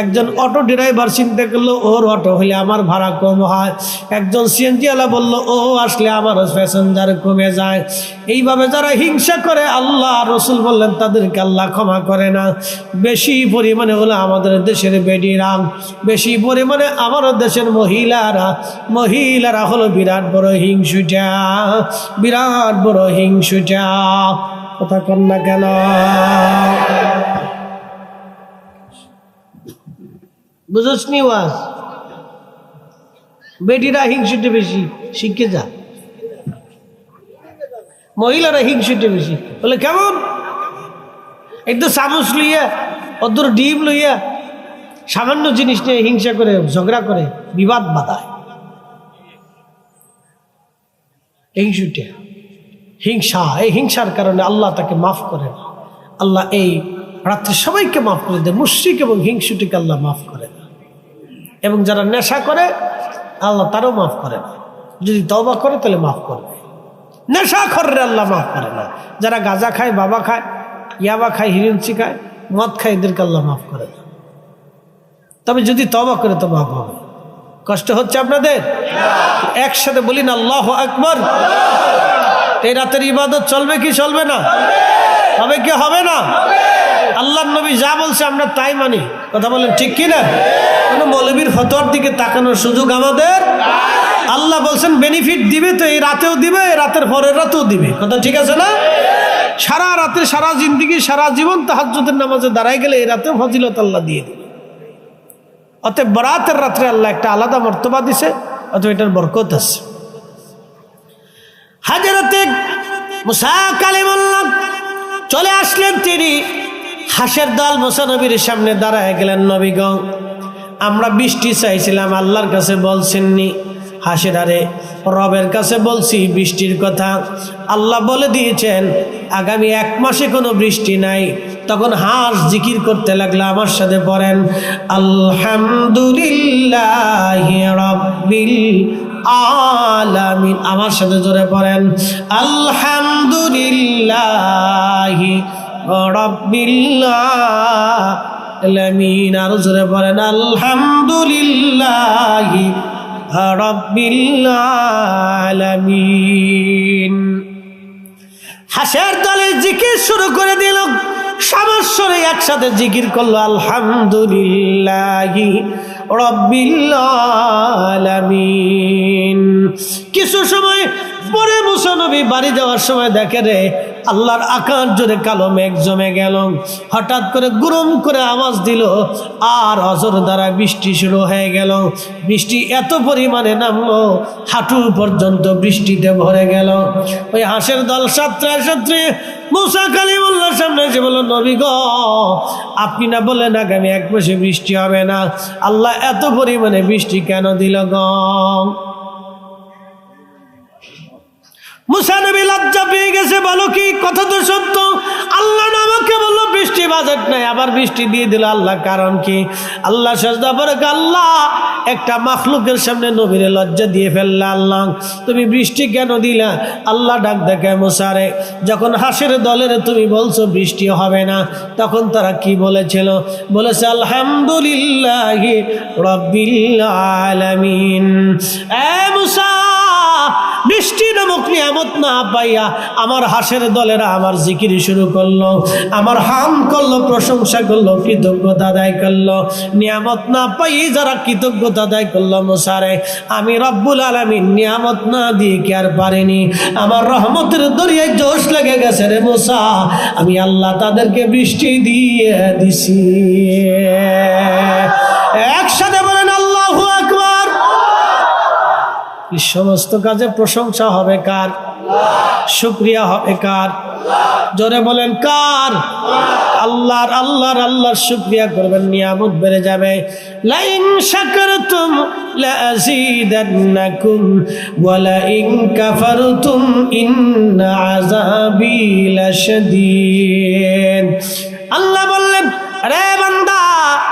A: একজন অটো ড্রাইভার চিন্তা করলো ওর অটো হইলে আমার ভাড়া কম হয়, একজন সিএনজিওয়ালা বললো ও আসলে আমার প্যাসেঞ্জার কমে যায়। এইভাবে যারা হিংসা করে আল্লাহ রসুল বললেন তাদেরকে আল্লাহ ক্ষমা করে না। বেশি পরিমাণে হলো আমাদের দেশের বেডিরা, বেশি পরিমাণে আমাদের দেশের মহিলারা হলো বিরাট বড় হিংসুটা, বিরাট বড় হিংসুটা। কথা কন না কেন? বুঝছনি ওয়াজ? বেটিরা হিংসুটে বেশি, শিখে যা। মহিলারা হিংসুটে বেশি। বলে কেমন? একটু চামচ লইয়া অদূর ডিম লইয়া সামান্য জিনিস নিয়ে হিংসা করে, ঝগড়া করে, বিবাদ বাঁধায়। হিংসুটে হিংসা, এই হিংসার কারণে আল্লাহ তাকে মাফ করে না। আল্লাহ এই রাত্রে সবাইকে মাফ করে দেয়, মুশরিক এবং হিংসুটিকে আল্লাহ মাফ করে না। এবং যারা নেশা করে আল্লাহ তারও মাফ করে না। যদি তওবা করে তাহলে মাফ করবে। নেশা করে আল্লাহ মাফ করে না। যারা গাঁজা খায়, বাবা খায়, ইয়াবা খায়, হিরেঞ্চি খায়, মদ খায়, এদেরকে আল্লাহ মাফ করে না। তবে যদি তওবা করে তো মাফ হবে। কষ্ট হচ্ছে আপনাদের? একসাথে বলি না আল্লাহু আকবার। এই রাতের ইবাদত চলবে কি চলবে না? হবে কি হবে না? আল্লাহর নবী যা বলছে আমরা তাই মানি। কথা বলেন ঠিক কি না? কোনো মৌলবীর ফতোয়ার দিকে তাকানোর সুযোগ আমাদের। আল্লাহ বলছেন বেনিফিট দিবে, তো এই রাতেও দিবে, রাতের পরের রাতেও দিবে। কথা ঠিক আছে না? সারা রাতে, সারা জিন্দেগি, সারা জীবন তাহাজ্জুদের নামাজে দাঁড়ায় গেলে এই রাতেও ফজিলত আল্লাহ দিয়ে দিবে। অতএব বরাতের রাত্রে আল্লাহ একটা আলাদা মর্তবা দিছে, অতএব এটার বরকত আছে। হাজরতে মুসা কালিমুল্লাহ চলে আসলেন। তিনি হাঁসের দল মুসা নবীর সামনে দাঁড়ায় গেলেন। নবী গো, আমরা বৃষ্টি চাইছিলাম, আল্লাহর কাছে বলছেননি। হাঁসের আরে রবের কাছে বলছি বৃষ্টির কথা, আল্লাহ বলে দিয়েছেন আগামী 1 মাসে কোনো বৃষ্টি নাই। তখন হাঁস জিকির করতে লাগলো, আমার সাথে পড়েন আলহামদুলিল্লাহি রাব্বিল আলামিন। আমার সাথে জোরে পড়েন আলহামদুলিল্লাহি রাব্বিল আলামিন। আর জোরে পড়েন আলহামদুলিল্লাহি রাব্বিল আলামিন। হাঁসের দলে জিকির শুরু করে দিল, সমস্যরে একসাথে জিকির করলো আলহামদুলিল্লাহি রাব্বিল আলামিন। কিছু সময় পরে মুসা নবী বাড়ি যাওয়ার সময় দেখে রে আল্লাহর আকাশ জুড়ে কালো মেঘ জমে গেল। হঠাৎ করে গুরুম করে আওয়াজ দিল, আর অজর দ্বারা বৃষ্টি শুরু হয়ে গেল। বৃষ্টি এত পরিমাণে নামলো, হাঁটু পর্যন্ত বৃষ্টিতে ভরে গেল। ওই হাঁসের দল সাঁতরে মুসা কালিমুল্লাহর সামনে এসে বলল, নবী গো, আপনি না বললেন আগামী 1 মাসে বৃষ্টি হবে না, আল্লাহ এত পরিমাণে বৃষ্টি কেন দিল গো? মুসা নবী লজ্জা পেয়ে গেছে, বলো কি? কথা তো সত্য। আল্লাহ আমাকে বললো বৃষ্টি বাজেট নাই, আবার বৃষ্টি দিয়ে দিল। আল্লাহ কারণ কি? আল্লাহ সাজদা করে আল্লাহ একটা মাখলুকের সামনে নবীরে লজ্জা দিয়ে ফেললা। আল্লাহ তুমি বৃষ্টি কেন দিলা? আল্লাহ ডাক দেখে মুসারে, যখন হাঁসের দলের তুমি বলছো বৃষ্টি হবে না, তখন তারা কি বলেছিল? বলেছে আলহামদুলিল্লাহি রাব্বিল আলামিন। এ মুসা, বৃষ্টি নামক নিয়ামত না পাইয়া আমার হাসের দলেরা আমার জিকির শুরু করলো, আমার হাম করলো, প্রশংসা করলো, কৃতজ্ঞতা আদায় করলো। নিয়ামত না পাই যারা কৃতজ্ঞতা আদায় করলো, মুসারে আমি রব্বুল আলামিন নিয়ামত না দিয়ে কি আর পারিনি? আমার রহমতের দরিয়ায় জোশ লেগে গেছে রে মুসা, আমি আল্লাহ তাদেরকে বৃষ্টি দিয়ে দিছি। একসাথে বলেন আল্লাহু আকবার। এই সমস্ত কাজে প্রশংসা হবে কার? শুকরিয়া হবে কার? জোরে বলেন কার? আল্লাহর। আল্লাহর আল্লাহর শুকরিয়া করবেন, নিয়ামত বেড়ে যাবে। লাইন শাকারতুম লাযীদান্নাকুম ওয়া লাইন কাফারতুম ইন্না আযাবি লাশাদীদ। আল্লাহ বললেন, রে বান্দা,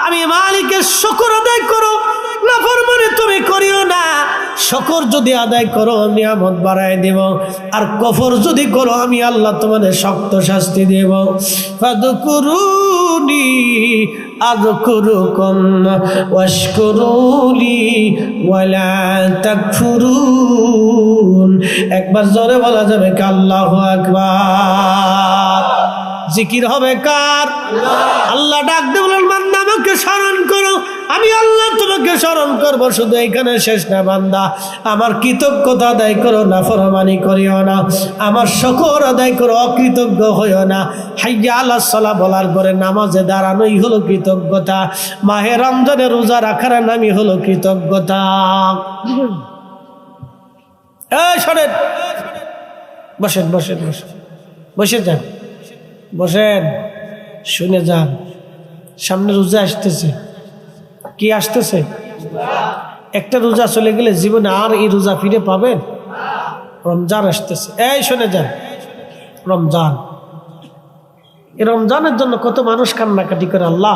A: আমি মালিকের শুকর আদায় করো, নাফরমানি তুমি করিও না। শুকর যদি আদায় করো নিয়ামত বাড়ায় দেব, আর কফর যদি করো আমি আল্লাহ তোমাদের শক্ত শাস্তি দেব। ফাদকুরুনি আযকুরুকুম ওয়াশকুরুলি ওয়ালা তাকফুরুন। একবার জোরে বলা যাবে কি আল্লাহু আকবার? জিকির হবে কার? আল্লাহ ডাক দিয়ে বলেন, বান্দা আমাকে স্মরণ করো, আমি আল্লাহ তোমাকে স্মরণ করবো। শুধু এখানে শেষ না বান্দা, আমার কৃতজ্ঞতা আদায় করো, নাফরমানি করিও না। আমার শুকর আদায় করো, অকৃতজ্ঞ হইও না। হাইয়া আলাস সালাহ বলার পরে নামাজে দাঁড়ানোই হলো কৃতজ্ঞতা। মাহে রমজানে রোজা রাখার নামই হলো কৃতজ্ঞতা। এই শোনেন, বসেন বসেন বসেন, বসে যান, বসেন, শুনে যান। সামনে রোজা আসতেছে। কি আসতেছে? একটা রোজা চলে গেলে জীবনে আর এই রোজা ফিরে পাবেন? রমজান আসতেছে। এই শুনে যান, রমজান, এই রমজানের জন্য কত মানুষ কান্নাকাটি করে, আল্লাহ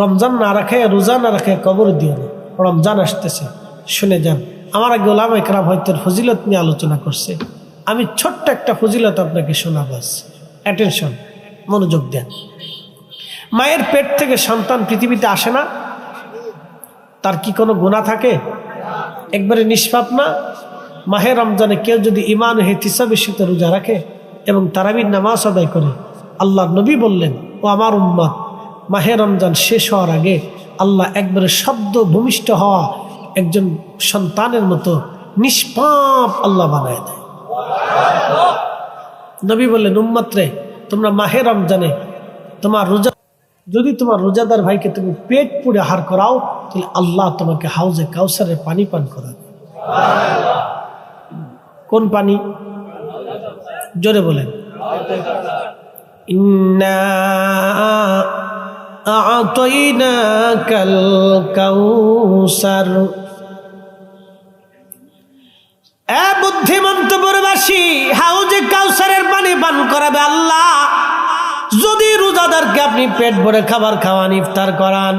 A: রমজান না রাখে, রোজা না রাখে কবর দিও না। রমজান আসতেছে, শুনে যান। আমার আগে ওলামায়ে কেরাম হয়তো ফজিলত নিয়ে আলোচনা করছে, আমি ছোট্ট একটা ফজিলত আপনাকে শোনাবো। অ্যাটেনশন, মনোযোগ দেন। মায়ের পেট থেকে সন্তান পৃথিবীতে আসে না, তার কি কোনো গুনাহ থাকে? একবারে নিষ্পাপ না? মাহে রমজানে কেউ যদি ঈমান ও ইহতিসাবের সাথে রোজা রাখে এবং তারাবির নামাজ আদায় করে, আল্লাহর নবী বললেন, ও আমার উম্মত, মাহে রমজান শেষ হওয়ার আগে আল্লাহ একবারে শব্দ ভূমিষ্ঠ হওয়া একজন সন্তানের মতো নিষ্পাপ আল্লাহ বানায় দেয়। নবী বললেন, উম্মত রে, তোমরা মাহে রমজানে তোমার রোজা, যদি তোমার রোজাদার ভাইকে তুমি পেট পুড়ে আহার করাও, তাহলে আল্লাহ তোমাকে হাউজে কাউসারের পানি পান করাবে। কোন পানি? জোরে বলেন। ইন্না আ'তাইনাকাল কাউসার। এ বুদ্ধিমন্ত পুরবাসী, হাউজে কাউসারের পানি পান করাবে আল্লাহ যদি রোজাদারকে আপনি পেট ভরে খাবার খাওয়ান, ইফতার করান।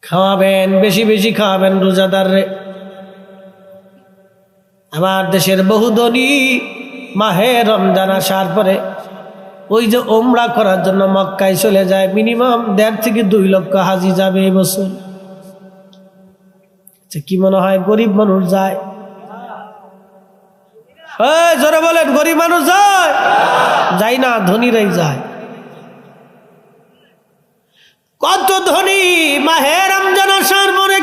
A: খাওয়াবেন, বেশি বেশি খাওয়াবেন রোজাদাররে। আমার দেশের বহু ধনী মাহে রমজান আসার পরে ওই যে ওমরা করার জন্য মক্কায় চলে যায়, মিনিমাম 1.5 থেকে 2 লক্ষ হাজি যাবে এই বছর। কি মনে হয় গরিব মানুষ যায়? জোরে বলেন, গরিব মানুষ যায়? যায় না, ধনীরাই যায়। কত ধনী মাহে রমজান আসার পরে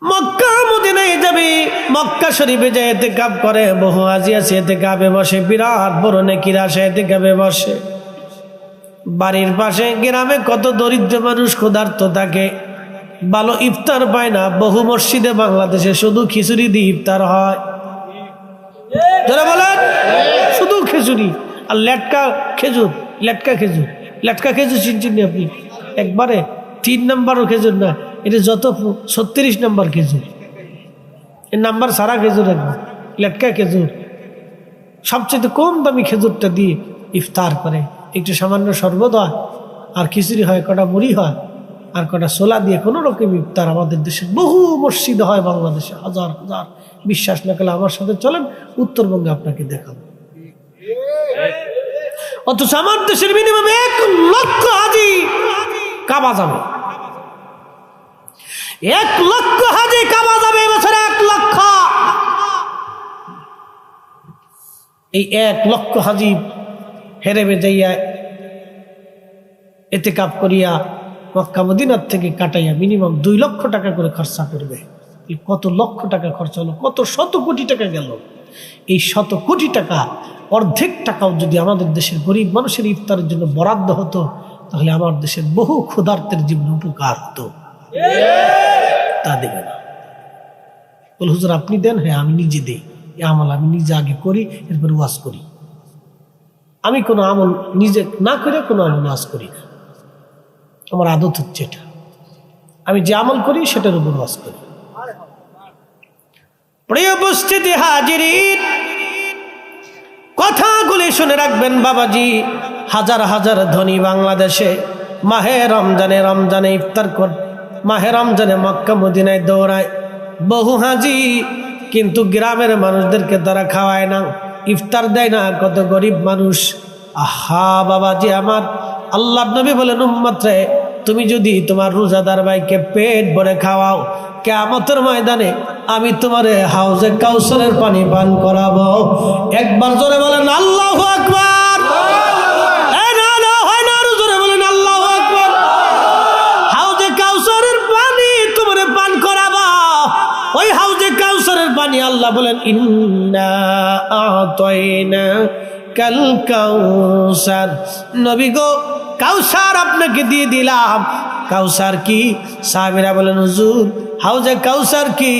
A: মক্কা মদিনায় যাবে, মক্কা শরীফে যায় ইতিকাফ করে। বহু হাজি আছে ইতিকাফে বসে, বিরাট বড় নেকির আসে ইতিকাফে বসে। বাড়ির পাশে গ্রামে কত দরিদ্র মানুষ ক্ষুধার্ত থাকে, ভালো ইফতার পায় না। বহু মসজিদে বাংলাদেশে শুধু খিচুড়ি দিয়ে ইফতার হয়। যারা বলেন শুধু খিচুড়ি আর লেটকা খেজুর, লেটকা খেজুর, লেটকা খেজুর চিনছেন আপনি? একবারে 3 নম্বরও খেজুর না, এটা যত 36 নম্বর খেজুর, এর নাম্বার সারা খেজুর একবার লেটকা খেজুর। সবচেয়ে কম দামি খেজুরটা দিয়ে ইফতার করে। একটু সামান্য শরবত হয় আর খিচুড়ি হয়, কটা মুড়ি হয় আর কটা ছোলা দিয়ে কোনো রকম ইফতার। আমাদের দেশে বহু মসজিদ হয়, বাংলাদেশে হাজার হাজার। বিশ্বাস না করলে আমার সাথে চলেন, উত্তরবঙ্গে আপনাকে দেখাবো। অথচ আমার দেশের মিনিমাম 1 লক্ষ হাজি কাবা যাবে। 1,00,000 হাজি কাবা যাবে এবছরে, 1,00,000। এই 1,00,000 হাজি হেরেবে যাইয়া ইতিকাফ করিয়া মক্কা মদিনার থেকে কাটাইয়া মিনিমাম 2 লক্ষ টাকা করে খরচা করবে। কত লক্ষ টাকা খরচা হলো, কত শত কোটি টাকা গেল। এই শত কোটি টাকা অর্ধেক টাকাও যদি আমাদের দেশের গরিব মানুষের ইফতারের জন্য বরাদ্দ হতো, তাহলে আমার দেশের বহু ক্ষুধার্তের জীবনে উপকার হতো। তা দেবে না। বল হুজুর আপনি দেন? হ্যাঁ আমি নিজে দিই। এই আমল আমি নিজে আগে করি, এরপর ওয়াজ করি। আমি কোনো আমল নিজে না করে কোনো আমল ওয়াজ করি না। আমার আদত হচ্ছে এটা। আমি যে আমল করি সেটার উপর ওয়াজ করি। প্রিয় উপস্থিতি হাজিরিন, কথাগুলি শুনে রাখবেন বাবাজি। হাজার হাজার ধনী বাংলাদেশে মাহে রমজানে ইফতার কর, মাহে রমজানে মক্কা মদিনায় দৌড়ায় বহু হাজি, কিন্তু গ্রামের মানুষদেরকে তারা খাওয়ায় না, ইফতার দেয় না। কত গরিব মানুষ। আহা বাবাজি আমার, আল্লাহর নবী বলেন উম্মত রে, তুমি যদি তোমার রোজাদার ভাইকে পেট ভরে খাওয়াও, কিয়ামতের ময়দানে আমি তোমারে হাউজে কাউসারের পানি পান করাবো। একবার জোরে বলেন আল্লাহু আকবার। জোরে বলেন আল্লাহু আকবার। হাউজে কাউসারের পানি তোমারে পান করাবো। ওই হাউজে কাউসারের পানি আল্লাহ বলেন ইন্না আতাইনা কাল কাউসার। নবী গো, কাউসার আপনাকে দিয়ে দিলাম। কাউসার কি? সাহাবীরা বলেন হুজুর হাউজে কাউসার কি?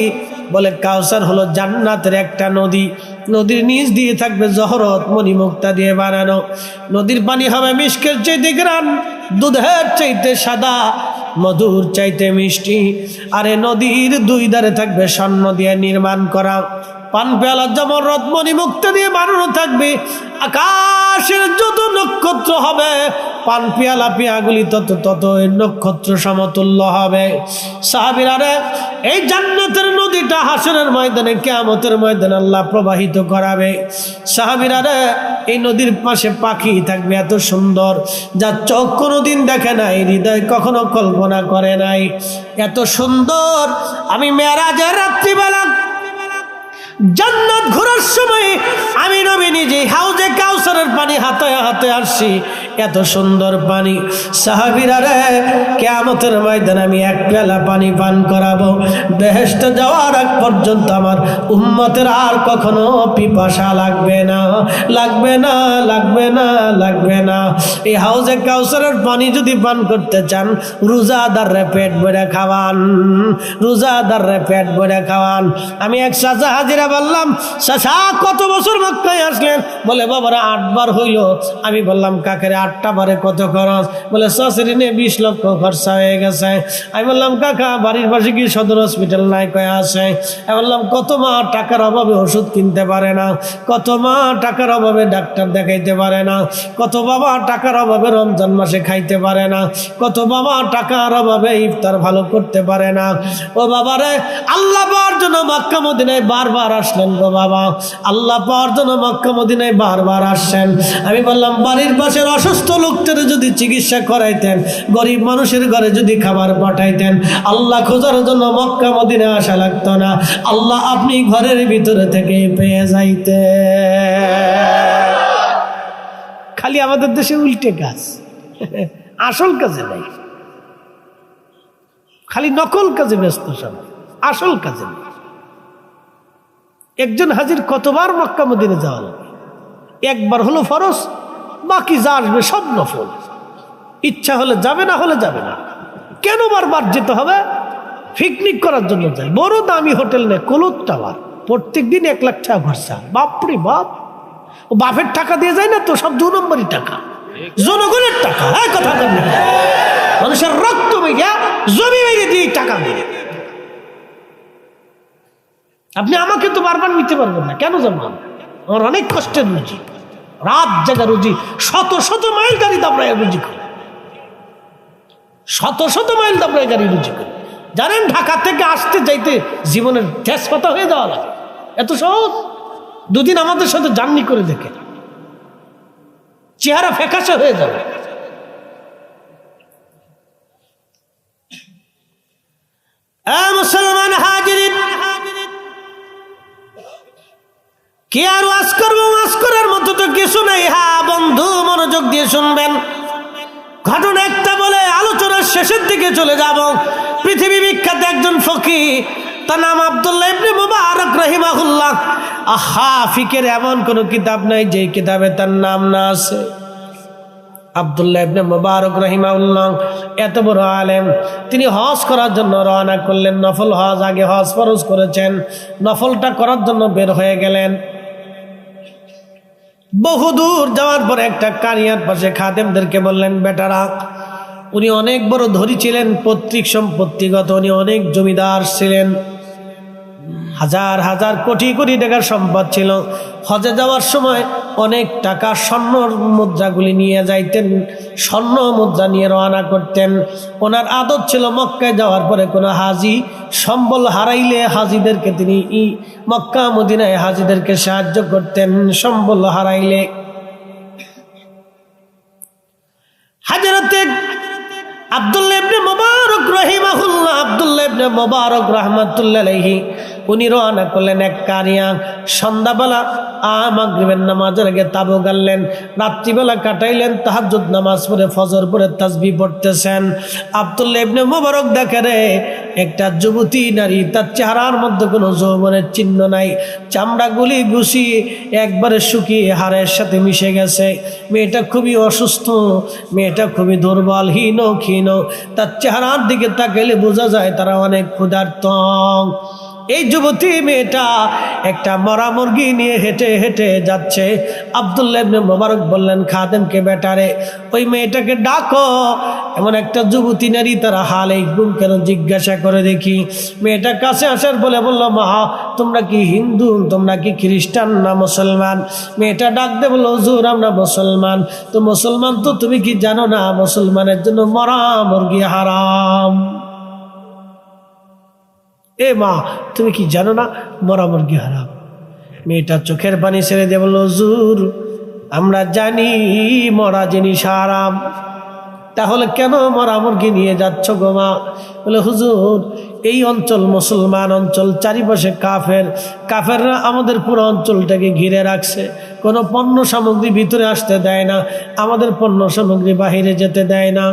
A: বলে কাউসার হলো জান্নাতের একটা নদী। নদীর নিচ দিয়ে থাকবে জহরত মণিমুক্তা দিয়ে বানানো। নদীর পানি হবে মিষ্কের চাইতে গ্রান, দুধের চাইতে সাদা, মধুর চাইতে মিষ্টি। আরে নদীর 2 ধারে থাকবে স্বর্ণ দিয়ে নির্মাণ করা। পান পেয়ালা জমরত মণিমুক্তা দিয়ে বানানো থাকবে। আকাশের যত নক্ষত্র হবে, পান পেয়ালা পেয়াগুলি তত নক্ষত্র সমতুল্য হবে। সাহাবীরা রে, এই জান্নাতের নদীটা হাসরের ময়দানে, কিয়ামতের ময়দানে আল্লাহ প্রবাহিত করাবে। সাহাবীরা রে, এই নদীর পাশে পাখি থাকবে এত সুন্দর, যা চোখ কোনোদিন দেখে নাই, হৃদয় কখনো কল্পনা করে নাই। এত সুন্দর। আমি মেরাজের রাত্রিবেলা জান্নাত ঘোরার সময় আমি নবী নিজে হাউজে কাউসারের পানি হাতে হাতে আসছি। এত সুন্দর পানি। সাহাবীরা রে, কিয়ামতের ময়দানে আমি 1 পেয়ালা পানি পান করাবো। বেহেশতে যাওয়ার আগ পর্যন্ত আমার উম্মতের আর কখনো পিপাসা লাগবে না, লাগবে না, লাগবে না, লাগবে না। এই হাউজে কাউসারের পানি যদি পান করতে চান, রোজাদার রে পেট ভরে খাওয়ান, রোজাদার রে পেট ভরে খাওয়ান। আমি এক চাচা হাজিরা বললাম, চাচা কত বছর মক্কায় আসলেন? বলে বাবারা 8 বার হইল। আমি বললাম কাকারে 8টা বারে কত খরচ? বলে শাশুড়ি নিয়ে 20 লক্ষ খরচা হয়ে গেছে। আমি বললাম কাকা বাড়ির পাশে কি সদর হসপিটাল নাই? কয়ে আছে। আমি বললাম কত মা টাকার অভাবে ওষুধ কিনতে পারে না, কত মা টাকার অভাবে ডাক্তার দেখাইতে পারে না, কত বাবা টাকার অভাবে রমজান মাসে খাইতে পারে না, কত বাবা টাকার অভাবে ইফতার ভালো করতে পারে না। ও বাবারে, আল্লাহ পাওয়ার জন্য মক্কা মদিনায় বারবার আসলেন গো বাবা, আল্লাহ পাওয়ার জন্য মক্কা মদিনায় বারবার আসছেন। আমি বললাম বাড়ির পাশের অসুস্থ লোকদের যদি চিকিৎসা করাইতেন, গরিব মানুষের ঘরে যদি খাবার পাঠাইতেন, আল্লাহ খোঁজার জন্য মক্কা মদিনায় আসা লাগতো না। আল্লাহ আপনি ঘরের ভিতরে থেকে পেয়ে যাইতে। খালি আমাদের দেশে উল্টে কাজ, আসল কাজে নাই, খালি নকল কাজে ব্যস্ত সব, আসল কাজে নেই। একজন হাজির কতবার মক্কা মদিনা যাওয়া লাগে? একবার হলো ফরজ, বাকি যা আসবে সব নফল। ইচ্ছা হলে যাবে, না হলে যাবে না। কেন বারবার যেতে হবে? পিকনিক করার জন্য যায়, বড় দামি হোটেল নেই, কলুত টাওয়ার, প্রত্যেক দিন 1 লাখ টাকা খরচা। বাপরে বাপ, ও বাপের টাকা দিয়ে যায় না তো, সব 2 নম্বরই টাকা, জনগণের টাকা। হ্যাঁ কথা বলবেন, মানুষের রক্ত বেরিয়ে জমি বেরিয়ে দিয়ে টাকা মেরে। আপনি আমাকে তো বারবার নিতে পারবেন না, কেন জানো? আমার অনেক কষ্টের রুজি, রাত জায়গা রুজি, শত শত মাইল গাড়ি দাবড়ায় রুজি করি, শত শত মাইল দাবড়ায় গাড়ি রুজি করি। জানেন ঢাকা থেকে আসতে যাইতে জীবনের ঠেস পাতা হয়ে যাওয়া লাগে, এত সহজ। 2 দিন আমাদের সাথে জার্নি করে দেখে চেহারা ফ্যাকাশে হয়ে যাবে। মুসলমান হাজিরিন, কি আর ওয়াজ করবো? ওয়াজ করার মতো তো কিছু নাই। হ্যাঁ বন্ধু, মনোযোগ দিয়ে শুনবেন। ঘটনা একটা বলে আলোচনার শেষের দিকে চলে যাব। পৃথিবী বিখ্যাত একজন ফকিহ, তার নাম আব্দুল্লাহ ইবনে মুবারক রাহিমাহুল্লাহ। আহা, ফিকের এমন কোন কিতাব নাই যে কিতাবে তার নাম না আছে। আব্দুল্লাহ ইবনে মুবারক রাহিমাহুল্লাহ এত বড় আলেম, তিনি হজ করার জন্য রওনা করলেন। নফল হজ, আগে হজ ফরজ করেছেন, নফলটা করার জন্য বের হয়ে গেলেন। বহুদূর যাওয়ার পরে একটা কানিয়ার পাশে খাদেমদেরকে বললেন, বেটারা, উনি অনেক বড় ধনী ছিলেন, পৈতৃক সম্পত্তিগত, উনি অনেক জমিদার ছিলেন, হাজার হাজার কোটি কোটি টাকার সম্পদ ছিল। হজে যাওয়ার সময় অনেক টাকা স্বর্ণ মুদ্রাগুলি নিয়ে যাইতেন, স্বর্ণ মুদ্রা নিয়ে রওনা করতেন। ওনার আদত ছিল মক্কায় যাওয়ার পরে কোনো হাজি সম্বল হারাইলে হাজিদেরকে তিনি মক্কা মদিনায় হাজিদেরকে সাহায্য করতেন সম্বল হারাইলে। হযরতে আব্দুল্লাহ ইবনে মুবারক রাহিমাহুল্লাহ, আব্দুল্লাহ ইবনে মুবারক রাহমাতুল্লাহ আলাইহি, উনি রওনা করলেন এক কারিয়া। সন্ধ্যাবেলা মাগরিবের নামাজের আগে তাবু গাড়লেন, রাত্রিবেলা কাটাইলেন তাহাজ্জুদ নামাজ পড়ে, ফজর পড়ে তাসবিহ পড়তেছেন। আব্দুল্লাহ ইবনে মুবারক দেখে রে একটা যুবতী নারী, তার চেহারার মধ্যে কোনো যৌবনের চিহ্ন নাই, চামড়াগুলি গুছিয়ে একবারে শুকিয়ে হাড়ের সাথে মিশে গেছে। মেয়েটা খুবই অসুস্থ, মেয়েটা খুবই দুর্বল, হীন ক্ষীণ। তার চেহারার দিকে তাকাইলে বোঝা যায় তারা অনেক ক্ষুধার্ত। এই যুবতী মেয়েটা একটা মরা মুরগি নিয়ে হেঁটে হেঁটে যাচ্ছে। আব্দুল্লাহ ইবনে মুবারক বললেন খাদেমকে, বেটারে, ওই মেয়েটাকে ডাকো। এমন একটা যুবতী নারী, তারা হাল এই গুম কেন জিজ্ঞাসা করে দেখি। মেয়েটা কাছে আসার বলে বলল, মা, তোমরা কি হিন্দু, তোমরা কি খ্রিস্টান না মুসলমান? মেয়েটা ডাক দে বলল, হুজুর, আমরা মুসলমান। তো মুসলমান তো তুমি কি জানো না মুসলমানের জন্য মরা মুরগি হারাম? এ মা, তুমি কি জানো না মরা মুরগি হারাম? মেয়েটা চোখের পানি ছেড়ে দিয়ে বলল, হুজুর, আমরা জানি মরা জিনিস হারাম, তাহলে কেন মরা মুরগি নিয়ে যাচ্ছ গো মা? বলে, হুজুর, এই অঞ্চল মুসলমান অঞ্চল, চারিপাশে কাফেররা আমাদের পুরো অঞ্চলটাকে ঘিরে রাখছে, কোনো পণ্য সামগ্রী ভিতরে আসতে দেয় না, আমাদের পণ্য সামগ্রী বাহিরে যেতে দেয় না।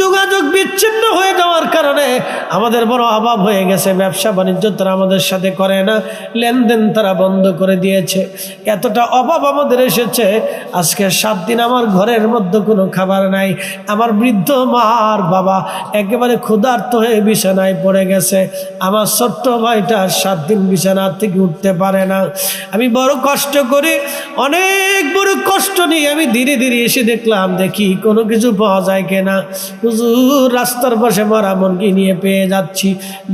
A: যোগাযোগ বিচ্ছিন্ন হয়ে যাওয়ার কারণে আমাদের বড় অভাব হয়ে গেছে, ব্যবসা বাণিজ্য তারা আমাদের সাথে করে না, লেনদেন তারা বন্ধ করে দিয়েছে। এতটা অভাব আমাদের এসেছে, আজকে 7 দিন আমার ঘরের মধ্যে কোনো খাবার নাই। আমার বৃদ্ধ মা আর বাবা একেবারে ক্ষুধার্ত হয়ে বিছানায় পড়ে গেছে। আমার ছোট্ট ভাইটা 7 দিন বিছানা থেকে উঠতে পারে না। আমি বড় কষ্ট করি, অনেক বড় কষ্ট নিয়ে আমি ধীরে ধীরে এসে দেখি কোনো কিছু পাওয়া যায় কিনা। হুজুর, রাস্তার পাশে মরা মুরগি নিয়ে পেয়ে যাচ্ছি,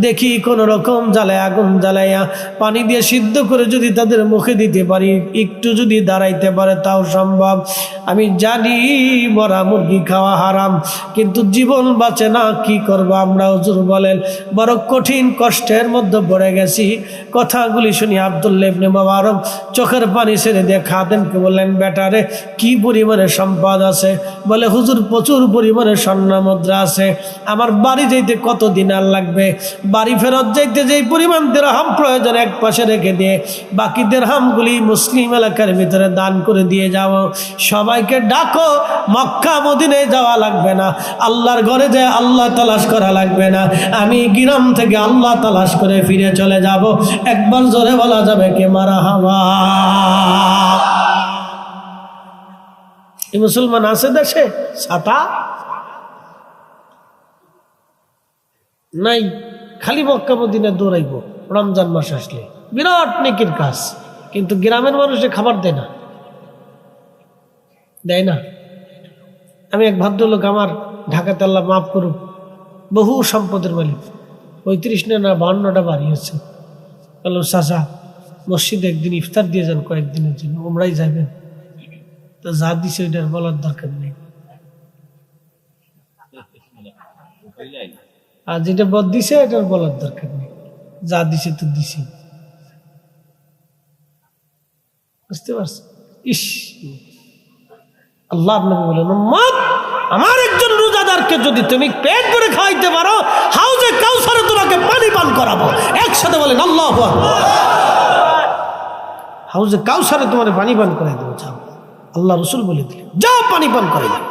A: দেখি কোনো রকম জ্বালায় আগুন জ্বালাইয়া পানি দিয়ে সিদ্ধ করে যদি তাদের মুখে দিতে পারি, একটু যদি দাঁড়াইতে পারে তাও সম্ভব। আমি জানি মরা মুরগি খাওয়া হারাম, কিন্তু জীবন বাঁচে না, কি করব আমরা? হুজুর বলেন, বড় কঠিন কষ্টের মধ্যে পড়ে গেছি। কথাগুলি শুনি আব্দুল্লাহ ইবনে মুবারক চোখের পানি ছেড়ে দিয়ে খাদেমকে বললেন, বেটারে, কি পরিমাণে সম্পদ আছে? বলে, হুজুর, প্রচুর পরিমাণে স্বর্ণ মুদ্রা আছে। আমার বাড়ি যাইতে কত দিন আর লাগবে? বাড়ি ফেরত যাইতে যেই পরিমাণ দিরহাম প্রয়োজন এক পাশে রেখে দিয়ে বাকি দিরহামগুলি মুসলিম এলাকার ভিতরে দান করে দিয়ে যাও। সবাইকে ডাকো, মক্কা মদিনায় যাওয়া লাগবে না, আল্লাহর ঘরে যায় আল্লাহ তালাশ করা লাগবে না, আমি গ্রাম থেকে আল্লাহ তালাশ করে ফিরে চলে যাব। একবার জোরে বলা যাবে কে মারহাবা? এই মুসলমান আছে দেশে? ছাতা নাই, খালি মক্কা মদিনা দৌড়াইব রমজান মাস আসলে, বিরাট নেকির কাজ। কিন্তু গ্রামের মানুষে খাবার দেয় না। আমি এক ভদ্রলোক, আমার ঢাকাতে আল্লাহ মাফ করুক, বহু সম্পদের মালিক, 35 না 52টা বাড়ি আছে। বলল, চাচা, মসজিদে একদিন ইফতার দিয়ে যান কয়েকদিনের জন্য, ওমরাই যাবেন। তো যা দিছে ওইটার বলার দরকার নেই, আর যেটা বদ দিছে এটার বলার দরকার নেই, যা দিছে তো দিছি। বুঝতে পারছ? ইস, আল্লাহ নবী বলেন, আমার একজন রোজাদারকে যদি তুমি পেট ভরে খাওয়াইতে পারো, হাউজে কাউসারে তোমাকে পান করাবো। একসাথে বলেন আল্লাহু আকবার। হাউজে কাউসারে তোমার পানি পান করাই দেবো, যাও। আল্লাহ রসুল বলে দিলেন যাও পানি পান করে দেবো।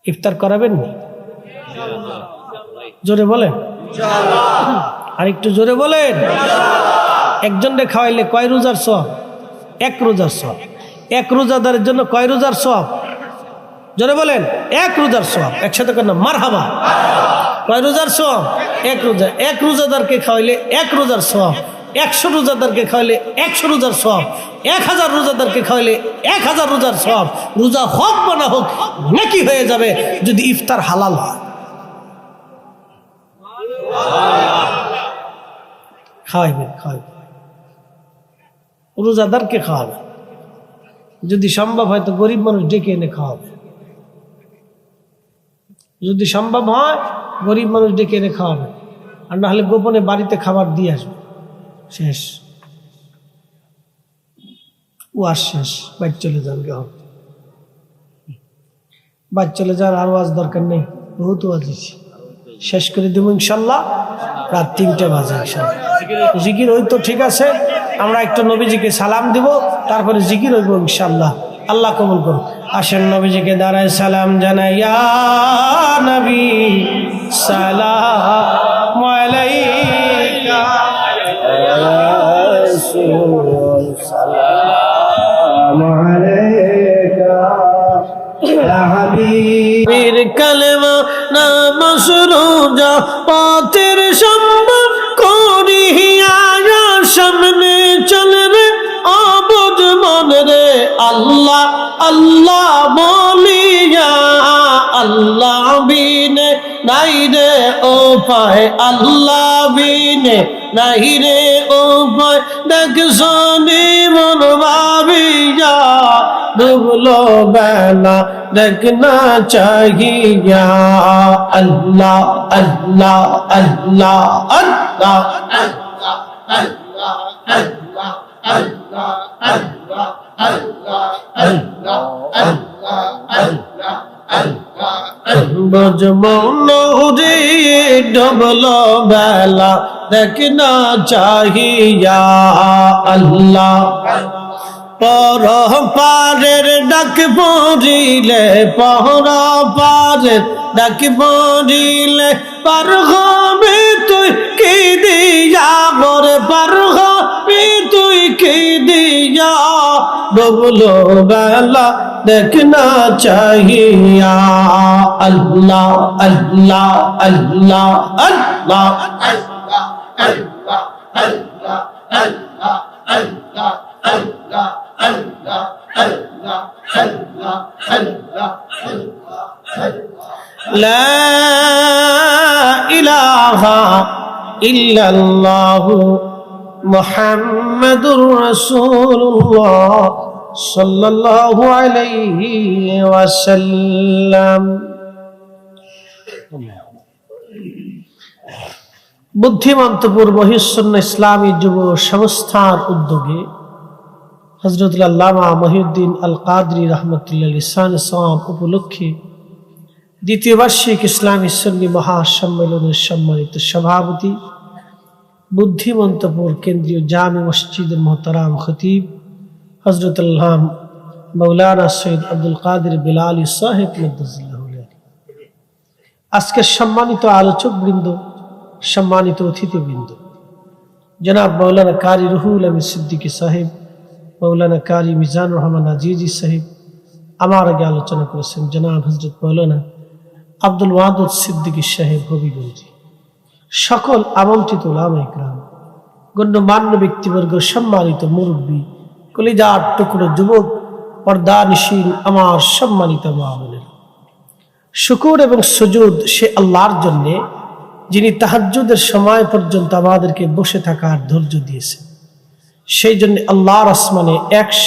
A: ইফতার করাবেন না? জোরে বলেন, আর একটু জোরে বলেন। একজনকে খাওয়াইলে কয় রোজার সওয়াব? 1 রোজার সওয়াব। 1 রোজাদারের জন্য কয় রোজার সওয়াব? জোরে বলেন, 1 রোজার সওয়াব। একসাথে করেন না মারহাবা। কয় রোজার সওয়াব? 1 রোজা। 1 রোজাদারকে খাওয়াইলে 1 রোজার সওয়াব। 100 রোজাদারকে খাওয়াইলে 100 রোজার সওয়াব। 1000 রোজাদারকে খাওয়াইলে 1000 রোজার সওয়াব। রোজা হোক বা না হোক নেকি হয়ে যাবে যদি ইফতার হালাল হয়। খাওয়াইবেন, খাওয়াইবেন, রোজাদারকে খাওয়াবেন। যদি সম্ভব হয় তো গরিব মানুষ ডেকে এনে খাওয়াবে। যদি সম্ভব হয় গরিব মানুষ ডেকে এনে খাওয়াবে, আর না হলে গোপনে বাড়িতে খাবার দিয়ে আসবে। শেষ, ও আর শেষ। বাইর চলে যান, বাইর চলে যান, আর ওয়াজ দরকার নেই, বহুত ওয়াজ দিচ্ছি। শেষ করে দেবো ইনশাল্লাহ রাত 3টে বাজে ইনশাল্লাহ। জিকির ওই তো ঠিক আছে, আমরা একটু নবীজিকে সালাম দিব, তারপরে জিকির হইব ইনশাল্লাহ। আল্লাহ কবুল করুন। আসেন নবীজিকে দাঁড়ায় সালাম জানাই। ইয়া নবী সালাম আলাইকা, রাসূল সালাম আলাইকা, ইয়া হাবিব কালেমা নাম সুরজা পথের সম্ভব করিয়া সামনে চলে রে অবুঝ মন রে। আল্লাহ আল্লাহ বলিয়া আল্লাহ বিনে নাই রে উপায়, আল্লাহ বিনে নাই রে উপায়। দেখ শোনি মন ভাবিয়া ডুবলো বেলা দেখ না চাহিয়া। আল্লাহ আল্লাহ আল্লাহ আল্লাহ আল্লাহ আল্লাহ আল্লাহ আল্লাহ আল্লাহ আল্লাহ আল্লাহ আল্লাহ আল্লাহ আল্লাহ। বুঝবো নহুরে ডুবলো বেলা দেখ না চাহিয়া। আল্লাহ পর পারের ডাক পড়িলে, পর পারের ডাক পড়িলে পার হবে তুই কি দিয়া মরে, পার হবে তুই কি দিয়া। ডুবলো বেলা দেখ না চাহিয়া। আল্লাহ আল্লাহ আল্লাহ আল্লাহ আল্লাহ আল্লাহ আল্লাহ আল্লাহ আল্লাহ আল্লাহ আল্লাহ আল্লাহ আল্লাহ আল্লাহ আল্লাহ। লা ইলাহা ইল্লাল্লাহু মুহাম্মাদুর রাসূলুল্লাহ সাল্লাল্লাহু আলাইহি ওয়াসাল্লাম। বুদ্ধিমন্তপুর মহিউদ্দিন ইসলামী যুব সংস্থার উদ্যোগে হযরত আল্লামা মহিউদ্দিন আল কাদরি রাহমাতুল্লাহ লিসান সওয়াব উপলক্ষে ২য় বার্ষিক ইসলামী সুন্নি মহাসম্মেলনের সম্মানিত সভাপতি, বুদ্ধিমন্তপুর কেন্দ্রীয় জামে মসজিদের মোহতারাম খতিব হযরত আল্লাহ মাওলানা সৈয়দ আব্দুল কাদের বিলালী সাহেব মাদ্দাজিল্লাহু আলাইহি, আজকের সম্মানিত আলোচক বৃন্দ, সম্মানিত অতিথিবৃন্দ, জনাব মাওলানা কারি রুহুল আমিন সিদ্দিকী সাহেব, মাওলানা কারি মিজানুর রহমান আজিজি সাহেব, আমার আগে আলোচনা করেছেন জনাব হযরত মাওলানা আব্দুল ওয়াদুদ সিদ্দিকী সাহেব হবিগঞ্জি, সকল আমন্ত্রিত উলামা ইকরাম, গণ্যমান্য ব্যক্তিবর্গ, সম্মানিত মুরব্বী, কলিজার টুকরো যুবক, পর্দানিশীন আমার সম্মানিত মা বোনেরা, শুকর এবং সুজুদ সে আল্লাহর জন্যে যিনি তাহাজ্জুদের সময় পর্যন্ত আমাদেরকে বসে থাকার ধৈর্য দিয়েছেন। সেই জন্য আল্লাহর আসমানে